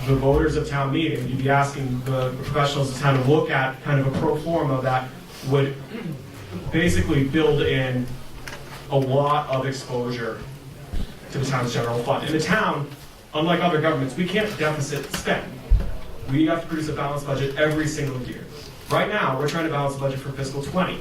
the voters of town meeting, you'd be asking the professionals of town to look at kind of a pro forma that would basically build in a lot of exposure to the town's general fund. In the town, unlike other governments, we can't deficit spend. We have to produce a balanced budget every single year. Right now, we're trying to balance the budget for fiscal 20,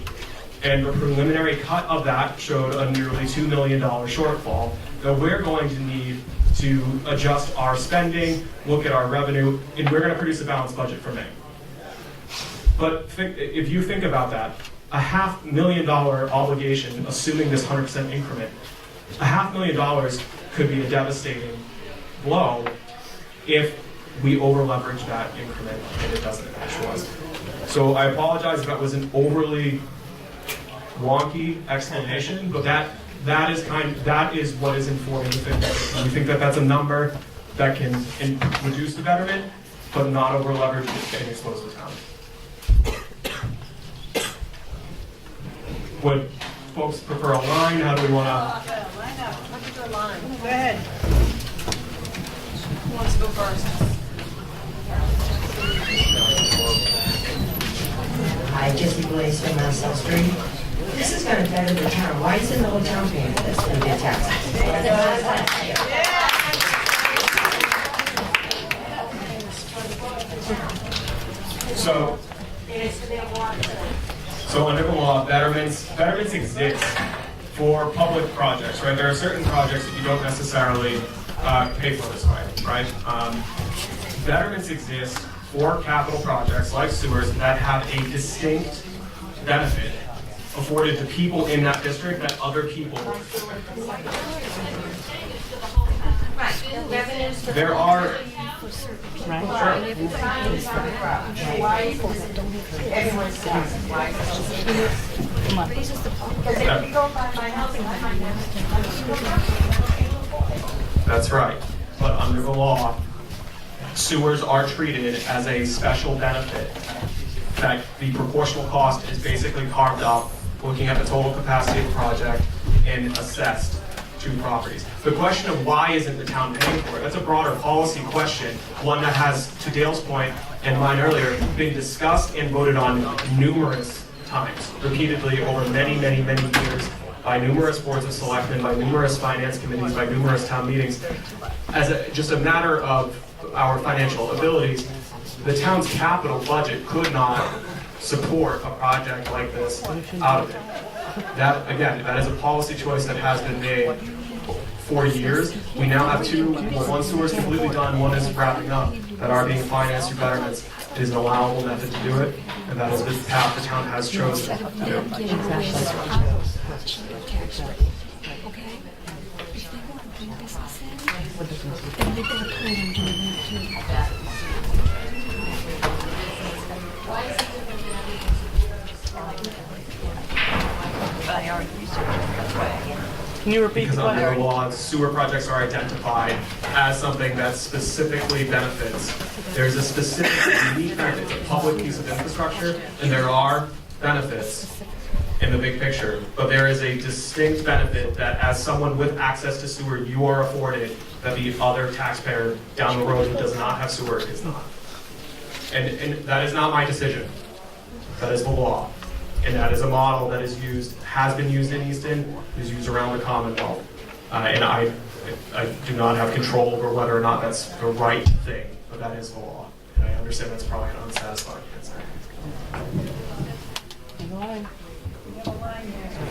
and the preliminary cut of that showed a nearly $2 million shortfall that we're going to need to adjust our spending, look at our revenue, and we're going to produce a balanced budget for May. But if you think about that, a $500,000 obligation, assuming this 100% increment, $500,000 could be a devastating blow if we over-leverage that increment, and it doesn't, which was. So I apologize if that was an overly wonky explanation, but that is what is informing the figure. We think that that's a number that can reduce the betterment, but not over-leverage it and expose the town. Would folks prefer a line? How do we want to? Line up. Let's do a line. Go ahead. Who wants to go first? Hi, Jesse Blaze from South Street. This is going to better the town. Why isn't the whole town paying for this? Going to be a tax. So under the law, betterments exist for public projects, right? There are certain projects that you don't necessarily pay for this way, right? Betterments exist for capital projects like sewers that have a distinct benefit afforded to people in that district that other people. There are. That's right. But under the law, sewers are treated as a special benefit. That the proportional cost is basically carved up, looking at the total capacity of the project and assessed to properties. The question of why isn't the town paying for it, that's a broader policy question, one that has, to Dale's point and mine earlier, been discussed and voted on numerous times, repeatedly over many, many, many years by numerous boards of selectmen, by numerous finance committees, by numerous town meetings. As just a matter of our financial abilities, the town's capital budget could not support a project like this out of it. That, again, that is a policy choice that has been made for years. We now have two, well, one sewer is completely done, one is wrapping up, that are being financed through betterments. It is an allowable method to do it, and that is the path the town has chosen to do. Can you repeat Because under the law, sewer projects are identified as something that specifically benefits. There's a specific unique benefit. It's a public piece of infrastructure, and there are benefits in the big picture. But there is a distinct benefit that as someone with access to sewer, you are afforded that the other taxpayer down the road who does not have sewer is not. And that is not my decision. That is the law. And that is a model that is used, has been used in Easton, is used around the Commonwealth. And I do not have control over whether or not that's the right thing, but that is the law. And I understand that's probably an unsatisfying answer.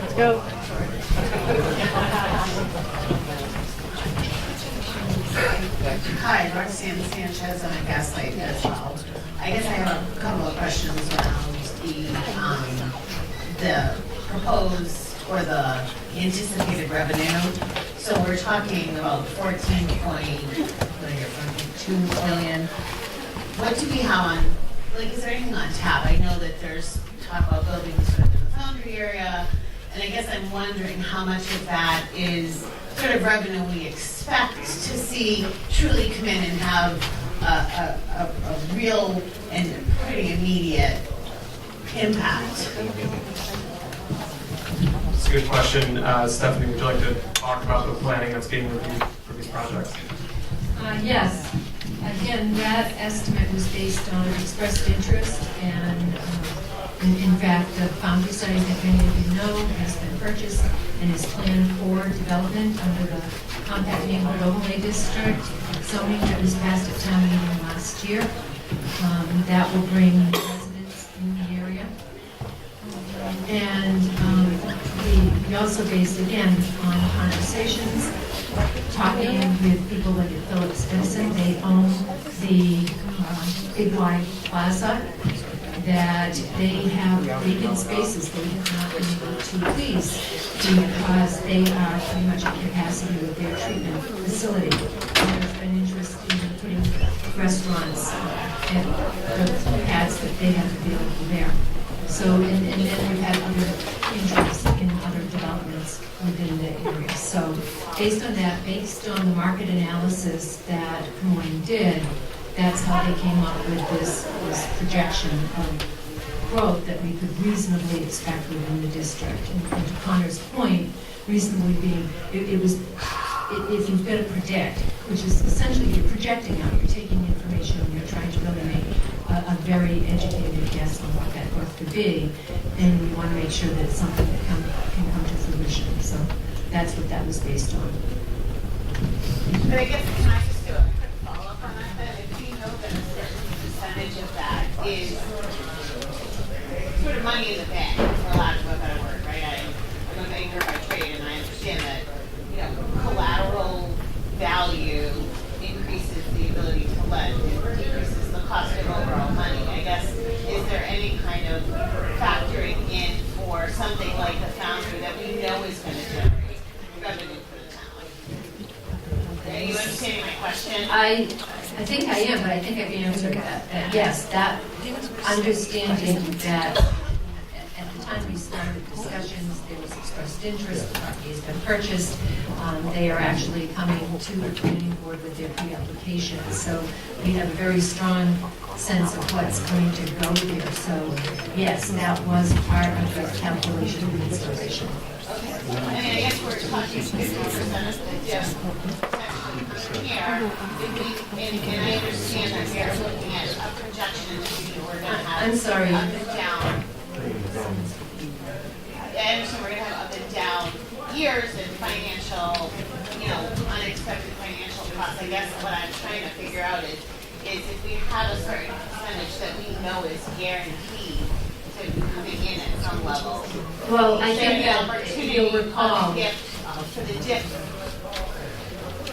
Let's go. Hi, Roxanne Sanchez, I'm a Gaslight as well. I guess I have a couple of questions around the proposed or the anticipated revenue. So we're talking about 14.2 million. What do we have on, like, is there anything on tap? I know that there's talk about building sort of in the foundry area, and I guess I'm wondering how much of that is sort of revenue we expect to see truly come in and have a real and pretty immediate impact. It's a good question. Stephanie, would you like to talk about the planning that's being reviewed for these projects? Yes. Again, that estimate was based on expressed interest, and in fact, the foundry site that many of you know has been purchased and is planned for development under the Compact Neighborhood Overlay District zoning that was passed at town meeting last year. That will bring residents in the area. And we also based, again, on conversations, talking with people like at Phillips Edison. They own the Big Y Plaza, that they have vacant spaces they have not been able to lease because they are pretty much at capacity with their treatment facility. And there's been interest in putting restaurants at the pads that they have available there. So, and then we've had other interest in other developments within the area. So, based on that, based on the market analysis that Moyne did, that's how they came up with this projection of growth that we could reasonably expect within the district. And to Connor's point, reasonably being, it was, if you've got to predict, which is essentially you're projecting out, you're taking information and you're trying to really make a very educated guess on what that growth could be, and we want to make sure that it's something that can come to fruition. So that's what that was based on. But I guess, can I just do a quick follow-up on that then? If we know that a certain percentage of that is sort of money in the bank, for lack of a better word, right? I'm a banker by trade, and I understand that, you know, collateral value increases the ability to lend, it decreases the cost of overall money. I guess, is there any kind of factoring in for something like the foundry that we know is going to generate revenue for the town? Are you understanding my question? I think I am, but I think I've answered that. Yes, that understanding that at the time we started discussions, there was expressed interest, the property has been purchased. They are actually coming to the planning board with their pre-application. So we have a very strong sense of what's going to go there. So yes, that was part of the calculation and consideration. Okay. I mean, I guess we're talking 50% of the DIF here, and I understand that we are looking at a projection in the future, we're going to have I'm sorry. up and down. I understand we're going to have up and down years and financial, unexpected financial costs. I guess what I'm trying to figure out is if we have a certain percentage that we know is guaranteed to be coming in at some level. Well, I is there think the that opportunity you'll recall, for the DIF?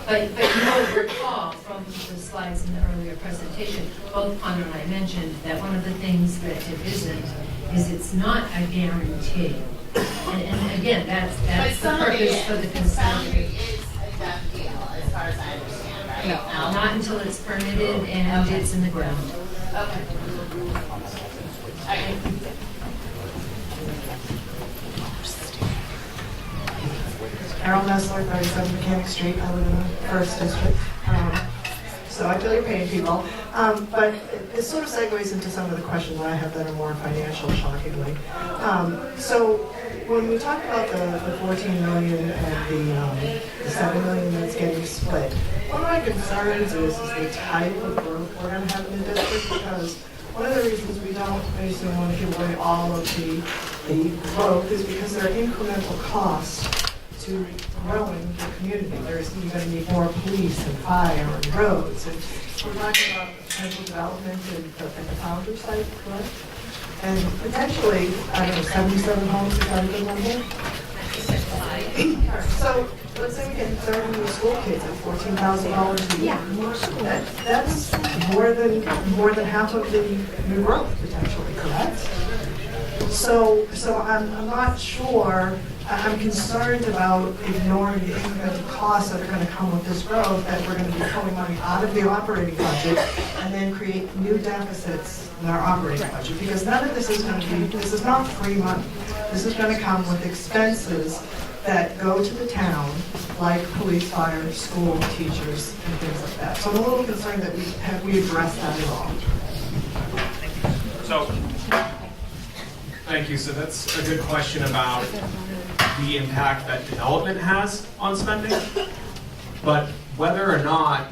but you'll recall from the slides in the earlier presentation, both Connor and I mentioned that one of the things that it isn't is it's not a guarantee. And again, that's the purpose for the Salary consultant. is a done deal, as far as I understand, right? No, not until it's permitted and it's in the ground. Okay. Alright. Carol Nessler, 37 Mechanic Street. I live in the first district. So I feel your pain, people. But it sort of segues into some of the questions I have that are more financial, shockingly. So when we talk about the 14 million and the 7 million that's getting split, one of my concerns is the type of growth we're going to have in the district, because one of the reasons we don't basically want to give away all of the growth is because there are incremental costs to growing the community. You're going to need more police and fire and roads. And we're talking about potential development at the Foundry site, correct? And potentially, I don't know, 77 homes, is that a good number? So let's say we get 30 new school kids at $14,000 a year. That's more than half of the new growth potentially, correct? So I'm not sure. I'm concerned about ignoring the incremental costs that are going to come with this growth, that we're going to be pulling money out of the operating budget and then create new deficits in our operating budget. Because none of this is going to be, this is not free money. This is going to come with expenses that go to the town, like police, fire, school, teachers, and things like that. So I'm a little concerned that we addressed that at all. So, thank you. So that's a good question about the impact that development has on spending. But whether or not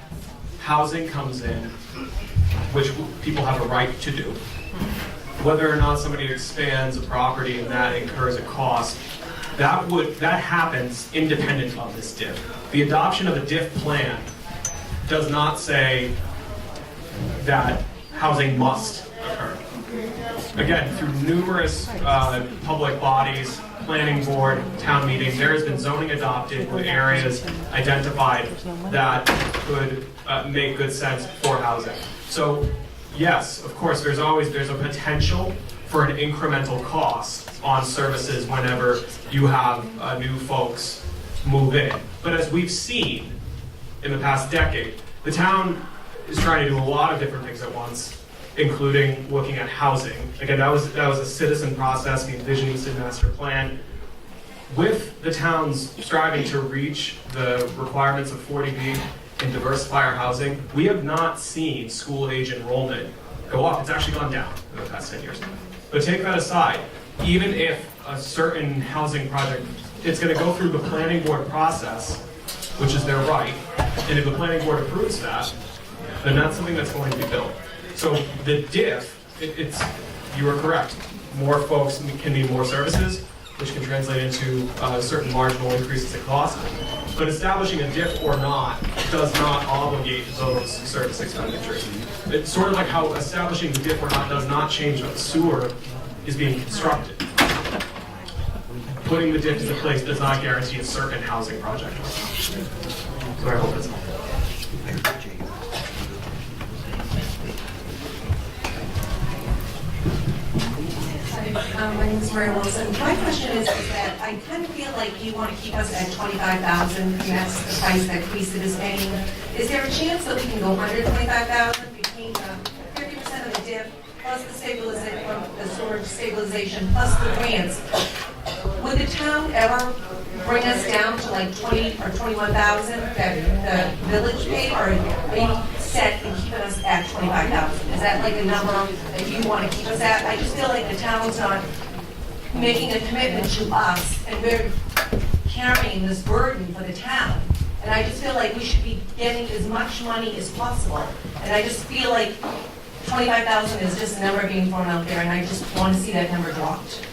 housing comes in, which people have a right to do, whether or not somebody expands a property and that incurs a cost, that happens independent of this DIF. The adoption of a DIF plan does not say that housing must occur. Again, through numerous public bodies, planning board, town meeting, there has been zoning adopted with areas identified that could make good sense for housing. So yes, of course, there's a potential for an incremental cost on services whenever you have new folks move in. But as we've seen in the past decade, the town is trying to do a lot of different things at once, including looking at housing. Again, that was a citizen process, the Envision Easton Master Plan. With the towns striving to reach the requirements of 40B and diversify our housing, we have not seen school age enrollment go up. It's actually gone down in the past 10 years. But take that aside, even if a certain housing project, it's going to go through the planning board process, which is their right, and if the planning board approves that, then that's something that's going to be built. So the DIF, you are correct. More folks can need more services, which can translate into certain marginal increases in cost. But establishing a DIF or not does not obligate those service expenditures. It's sort of like how establishing the DIF or not does not change how the sewer is being constructed. Putting the DIF into place does not guarantee a certain housing project. So I hope that's helpful. My name is Mary Wilson. My question is that I kind of feel like you want to keep us at $25,000, and that's the price that CREASIT is paying. Is there a chance that we can go under $25,000 between 50% of the DIF plus the stabilization, the storage stabilization plus the grants? Would the town ever bring us down to like 20 or 21,000 that the village paid, or are you set in keeping us at 25,000? Is that like a number that you want to keep us at? I just feel like the town's not making a commitment to us, and we're carrying this burden for the town. And I just feel like we should be getting as much money as possible. And I just feel like 25,000 is just a number being thrown out there, and I just want to see that number dropped.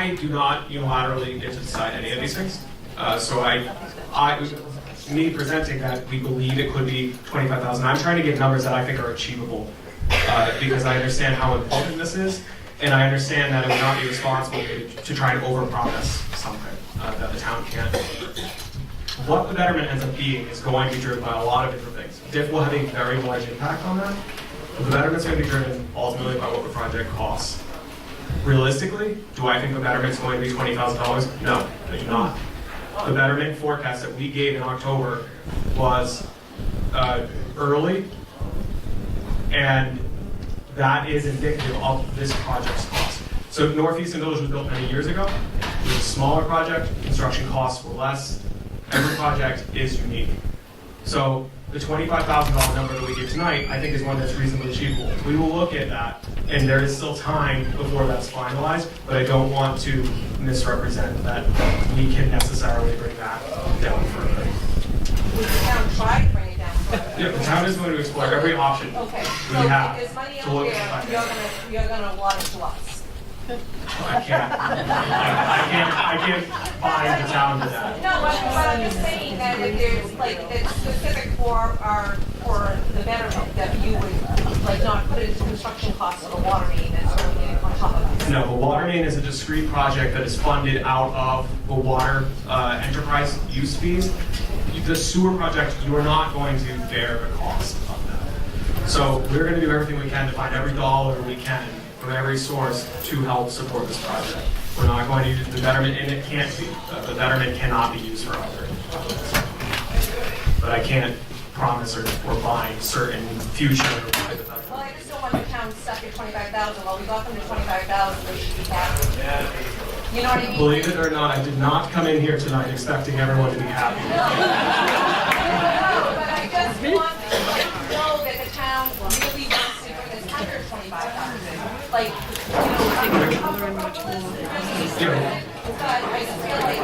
I do not unilaterally get to decide any of these things. So me presenting that we believe it could be 25,000, I'm trying to give numbers that I think are achievable because I understand how important this is, and I understand that it would not be responsible to try and overpromise something that the town can't deliver. What the betterment ends up being is going to be driven by a lot of different things. DIF will have a very large impact on that, but the betterment's going to be driven ultimately by what the project costs. Realistically, do I think the betterment's going to be $20,000? No, I do not. The betterment forecast that we gave in October was early, and that is indicative of this project's cost. So Northeastern Village was built many years ago. It was a smaller project, construction costs were less. Every project is unique. So the $25,000 number that we give tonight, I think is one that's reasonably achievable. We will look at that, and there is still time before that's finalized, but I don't want to misrepresent that we can necessarily bring that down further. Would the town try to bring it down further? Yeah, the town is going to explore every option Okay, we so have if there's money to out look there, at. you're gonna allot it to us. I can't bind the town to that. No, but I'm just saying that if there's, like, it's specific for the betterment, that you would, like, not put it into construction costs of the water main that's going in on top of it. No, the water main is a discrete project that is funded out of the water enterprise use fees. The sewer project, you are not going to bear the cost of that. So we're going to do everything we can to find every dollar we can from every source to help support this project. We're not going to use the betterment, and it can't be. The betterment cannot be used for other projects. But I can't promise or bind certain future hypothetical. Well, I just don't want the town stuck at 25,000. Well, we got them to 25,000, they should be happy. You know what I mean? Believe it or not, I did not come in here tonight expecting everyone to be happy. No, but I just want to know that the town really wants to bring this under 25,000. Like, you know, but I just feel like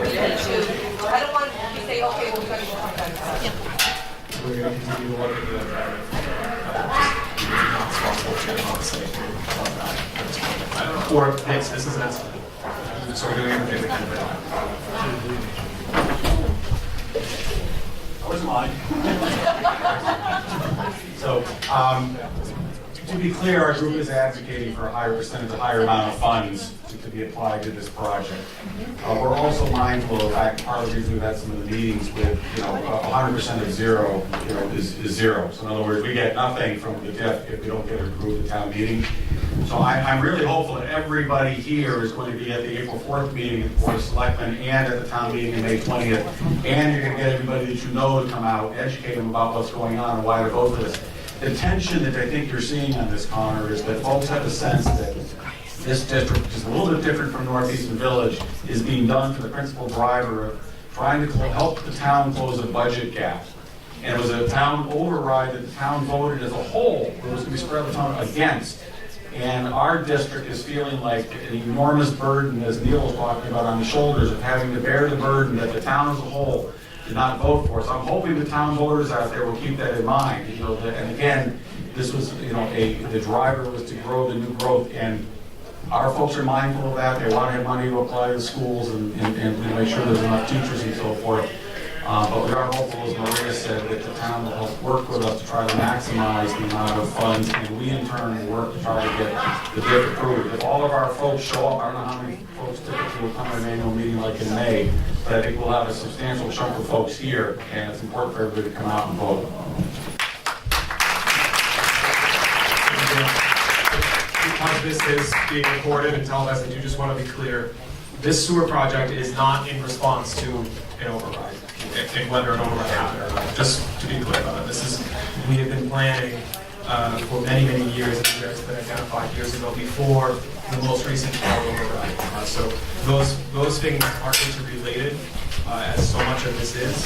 we need to, I don't want to say, okay, well, we got to go 25,000. We're going to continue to look at the not responsible to honestly or this is an estimate. So we're doing everything we can to that. That was mine. So, to be clear, our group is advocating for a higher percentage, a higher amount of funds to be applied to this project. We're also mindful of that. Part of the reason we've had some of the meetings with, 100% of zero, is zero. So in other words, we get nothing from the DIF if we don't get it approved at town meeting. So I'm really hopeful that everybody here is going to be at the April 4th meeting at the Board of Selectmen and at the town meeting on May 20th. And you're going to get everybody that you know to come out, educate them about what's going on and why to vote for this. The tension that I think you're seeing on this, Connor, is that folks have a sense that this district, which is a little bit different from Northeastern Village, is being done for the principal driver of trying to help the town close a budget gap. And it was a town override that the town voted as a whole, it was going to be spread the town against. And our district is feeling like an enormous burden, as Neil was talking about, on the shoulders of having to bear the burden that the town as a whole did not vote for. So I'm hoping the town voters out there will keep that in mind. And again, this was, the driver was to grow the new growth, and our folks are mindful of that. They want to have money to apply to schools and make sure there's enough teachers and so forth. But we are hopeful, as Maria said, that the town will help work with us to try to maximize the amount of funds, and we in turn will work to try to get the DIF approved. If all of our folks show up, I don't know how many folks typically will come to an annual meeting like in May, but I think we'll have a substantial chunk of folks here, and it's important for everybody to come out and vote. Because this is being recorded and televised, I do just want to be clear. This sewer project is not in response to an override, and whether an override happened or not. Just to be clear about it, we have been planning for many, many years, and it's been identified years ago before the most recent override. So those things are interrelated, as so much of this is.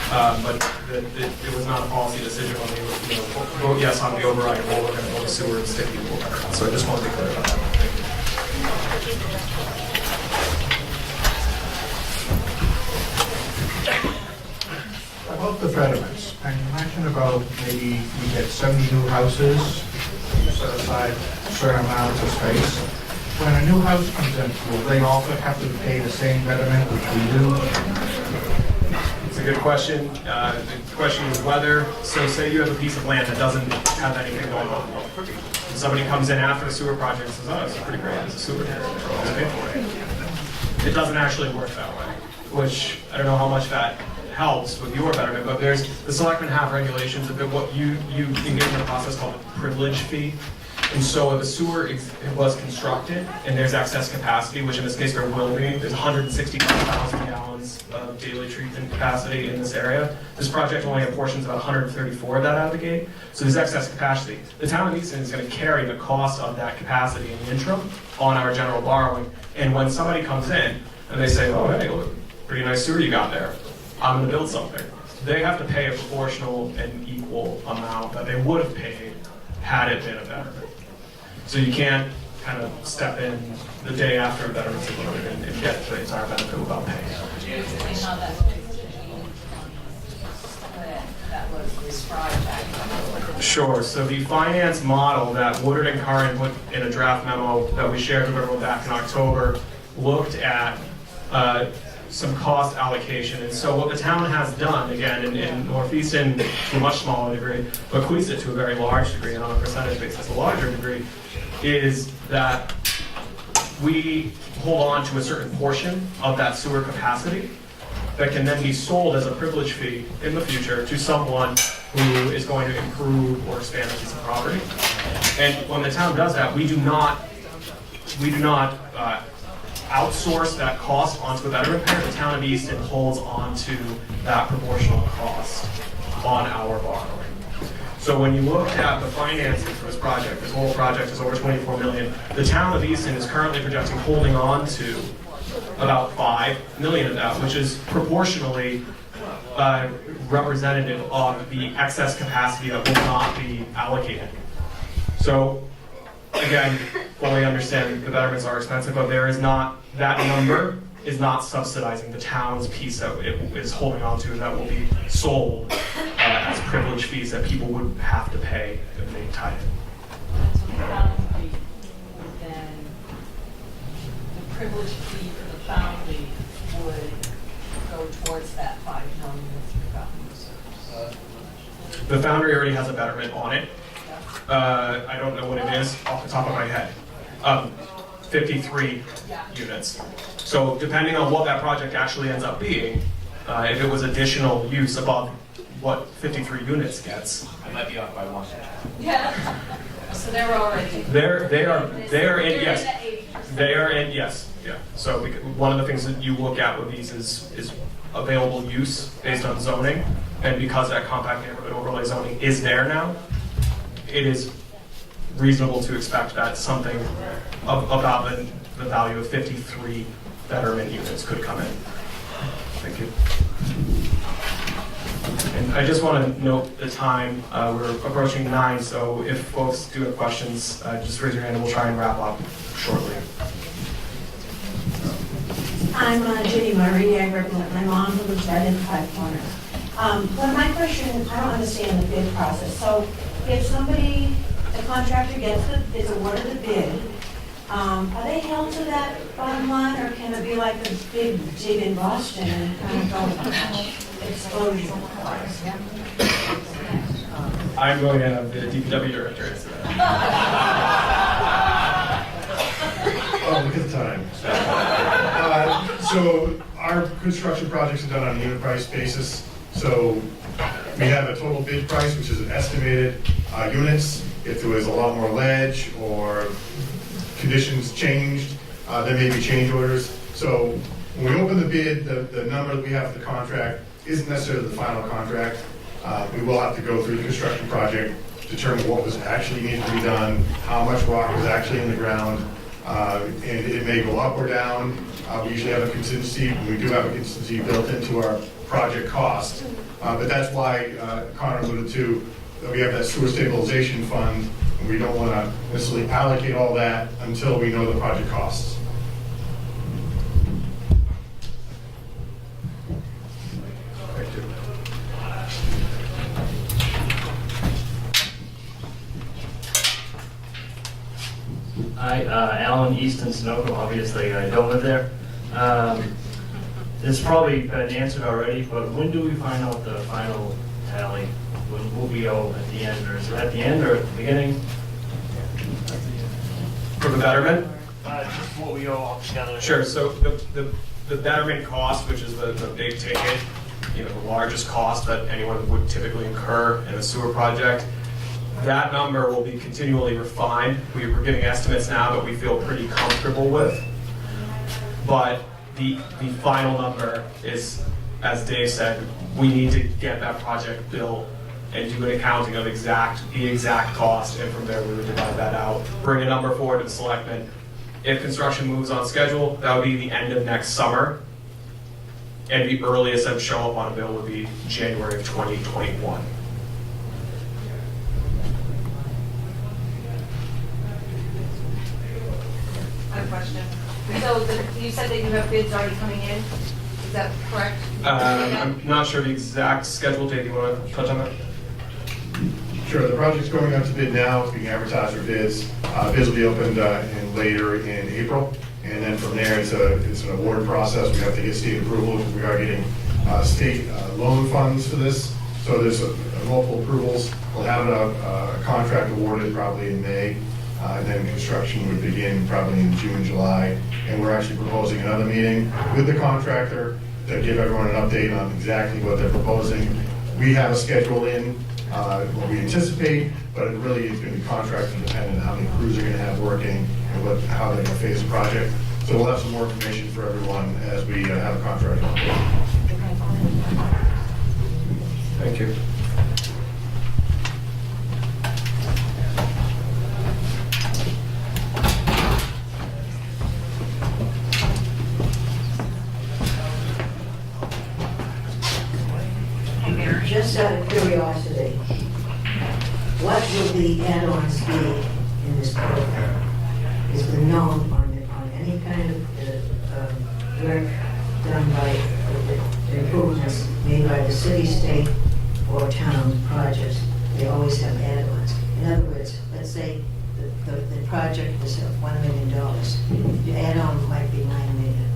But it was not a policy decision when we vote yes on the override, or we're going to vote sewer and stick people better. So I just want to be clear about that. Thank you. About the betterments, and you mentioned about maybe we get 70 new houses, set aside certain amounts of space. when a new house comes in, will they also have to pay the same betterment which we do? It's a good question. The question is whether, so say you have a piece of land that doesn't have anything going on. Somebody comes in after the sewer project and says, oh, it's pretty great, there's a sewer here, let's pay for it. It doesn't actually work that way, which I don't know how much that helps with your betterment, but there's, the selectmen have regulations about what you engage in a process called a privilege fee. And so if a sewer was constructed and there's excess capacity, which in this case there will be, there's 165,000 gallons of daily treatment capacity in this area. This project only apportions about 134 of that out of the gate. So there's excess capacity. The town of Easton is going to carry the cost of that capacity in the interim on our general borrowing. And when somebody comes in and they say, oh, hey, look, pretty nice sewer you got there, I'm going to build something. They have to pay a proportional and equal amount that they would have paid had it been a betterment. So you can't kind of step in the day after a betterment's implemented and get the entire benefit without paying. Sure. So the finance model that Woodard and Curran put in a draft memo that we shared with everyone back in October looked at some cost allocation. And so what the town has done, again, in Northeastern to a much smaller degree, but Queeset to a very large degree, and on a percentage basis a larger degree, is that we hold on to a certain portion of that sewer capacity that can then be sold as a privilege fee in the future to someone who is going to improve or expand a piece of property. And when the town does that, we do not outsource that cost onto a betterment payer. The town of Easton holds onto that proportional cost on our borrowing. So when you look at the financing for this project, this whole project is over $24 million. The town of Easton is currently projecting holding on to about $5 million of that, which is proportionally representative of the excess capacity that will not be allocated. So again, fully understand the betterments are expensive, but there is not, that number is not subsidizing the town's piece that it is holding on to that will be sold as privilege fees that people would have to pay if they tied it. Then the privilege fee for the foundry would go towards that $5 million that you've gotten. The foundry already has a betterment on it. I don't know what it is off the top of my head. 53 units. So depending on what that project actually ends up being, if it was additional use above what 53 units gets, I might be off by one. Yeah. So they're already. They are in, yes. They are in, yes. Yeah. So one of the things that you look at with these is available use based on zoning, and because that compact neighborhood overlay zoning is there now, it is reasonable to expect that something about the value of 53 betterment units could come in. Thank you. And I just want to note the time. We're approaching 9, so if folks do have questions, just raise your hand and we'll try and wrap up shortly. I'm Jenny Murray. I represent my mom who lives right in Five Corners. But my question, I don't understand the bid process. So if somebody, the contractor is awarded a bid, are they held to that bottom line, or can it be like a big jig in Boston and kind of go explosion? I'm going to have the DPW director answer that. Oh, because of time. So our construction projects are done on a unit price basis. So we have a total bid price, which is an estimated units. If there was a lot more ledge or conditions changed, there may be change orders. So when we open the bid, the number that we have for the contract isn't necessarily the final contract. We will have to go through the construction project, determine what was actually needed to be done, how much rock was actually in the ground, and it may go up or down. We usually have a contingency. We do have a contingency built into our project cost, but that's why Connor alluded to that we have that sewer stabilization fund, and we don't want to necessarily allocate all that until we know the project costs. Hi, Alan, Easton, Sunoco, obviously I don't live there. It's probably been answered already, but when do we find out the final tally? When will we owe at the end, or is it at the end or at the beginning? For the betterment? Just what we owe altogether. Sure, so the betterment cost, which is the big ticket, you know, the largest cost that anyone would typically incur in a sewer project, that number will be continually refined. We're giving estimates now that we feel pretty comfortable with. But the final number is, as Dave said, we need to get that project built and do an accounting of the exact cost, and from there we would divide that out, bring a number forward to the selectmen. If construction moves on schedule, that would be the end of next summer, and the earliest that would show up on a bill would be January of 2021. I have a question. So you said that you have bids already coming in, is that correct? I'm not sure the exact schedule. Dave, do you want to touch on that? Sure, the project's going out to bid now, it's being advertised for bids. Bids will be opened later in April, and then from there, it's an award process. We have to get state approval, because we are getting state loan funds for this. So there's multiple approvals. We'll have a contract awarded probably in May, and then construction would begin probably in June, July. And we're actually proposing another meeting with the contractor to give everyone an update on exactly what they're proposing. We have a schedule in what we anticipate, but it really is going to be contractor dependent on how many crews are going to have working and how they're going to phase the project. So we'll have some more information for everyone as we have a contract on board. Thank you. Just out of curiosity, what will the add-ons be in this program? Is there known on any kind of work done by the improvements made by the city, state, or town projects? They always have add-ons. In other words, let's say the project is $1 million. The add-on might be $9 million.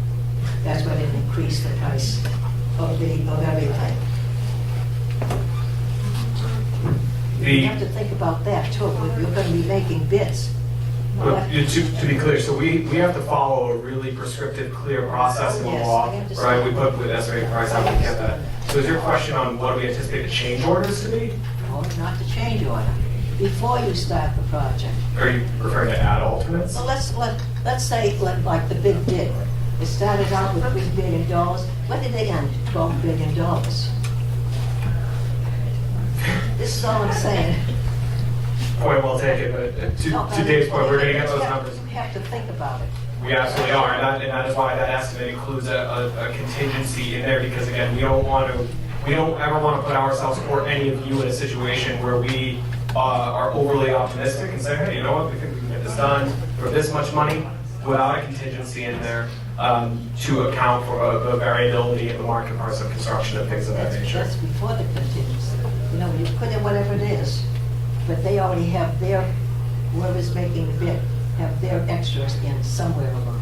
That's what it increased the price of everything. You have to think about that too. You're going to be making bids. To be clear, so we have to follow a really prescriptive, clear process in the law, right? We put with estimated price, how we get that. So is your question on what do we anticipate the change orders to be? No, not the change order. Before you start the project. Are you referring to add alternates? So let's say like the big bid. It started out with $3 billion. What did they end? $12 billion. This is all I'm saying. Point well taken, but to Dave's point, we're going to get those numbers. You have to think about it. We absolutely are, and that is why that estimate includes a contingency in there, because again, we don't ever want to put ourselves or any of you in a situation where we are overly optimistic and say, hey, you know what, we think we can get this done for this much money without a contingency in there to account for the variability in the market price of construction and things of that nature. That's before the contingency. You know, you put in whatever it is, but they already have whoever's making the bid, have their extras in somewhere along.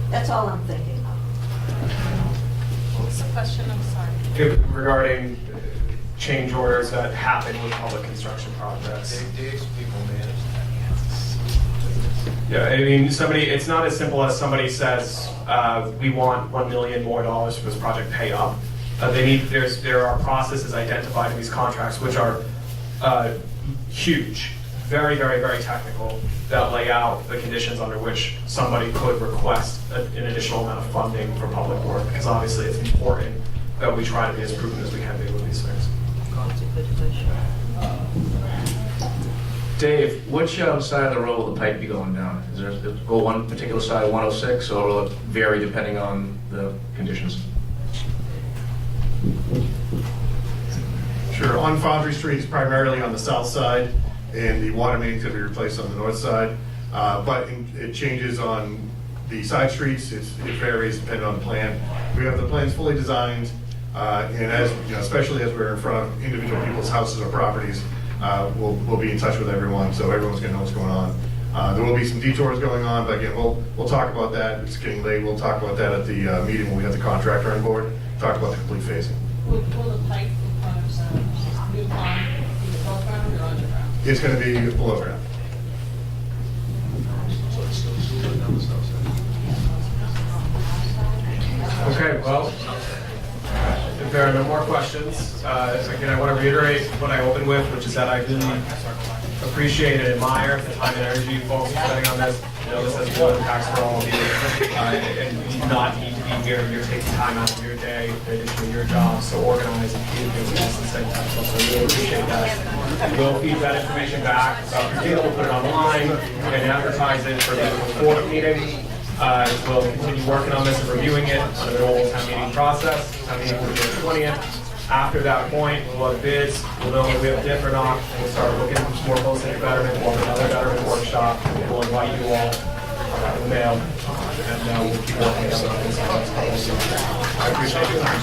That's all I'm thinking of. What's the question? I'm sorry. Regarding change orders that happen with public construction projects. Yeah, I mean, it's not as simple as somebody says, we want $1 million more for this project, pay up. There are processes identified in these contracts which are huge, very, very, very technical, that lay out the conditions under which somebody could request an additional amount of funding for public work, because obviously it's important that we try to be as prudent as we can be with these things. Dave, which side of the road will the pipe be going down? Is there go one particular side, 106, or will it vary depending on the conditions? Sure, on Foundry Street, it's primarily on the south side, and the water main's going to be replaced on the north side. But it changes on the side streets. It varies depending on the plan. We have the plans fully designed, and as you know, especially as we're in front of individual people's houses or properties, we'll be in touch with everyone, so everyone's going to know what's going on. There will be some detours going on, but again, we'll talk about that. It's getting late. We'll talk about that at the meeting when we have the contractor on board, talk about the complete phasing. Will the pipe in front of some new pond be above ground or underground? It's going to be below ground. Okay, well, if there are no more questions, again, I want to reiterate what I opened with, which is that I really appreciate and admire the time and energy you folks are spending on this. You know, this has real impacts for all of you, and you do not need to be here. You're taking time out of your day, in addition to your job, so organize and communicate with us and same time. So I really appreciate that. We'll feed that information back. We'll put it online and advertise it for the before the meeting. We'll continue working on this and reviewing it under the normal town meeting process. Town meeting will be the 20th. After that point, we'll have bids, we'll know if we have DIF or not, and we'll start looking more closely at betterment, we'll have another betterment workshop, we'll invite you all in the mail, and we'll keep working together on this. I appreciate your time.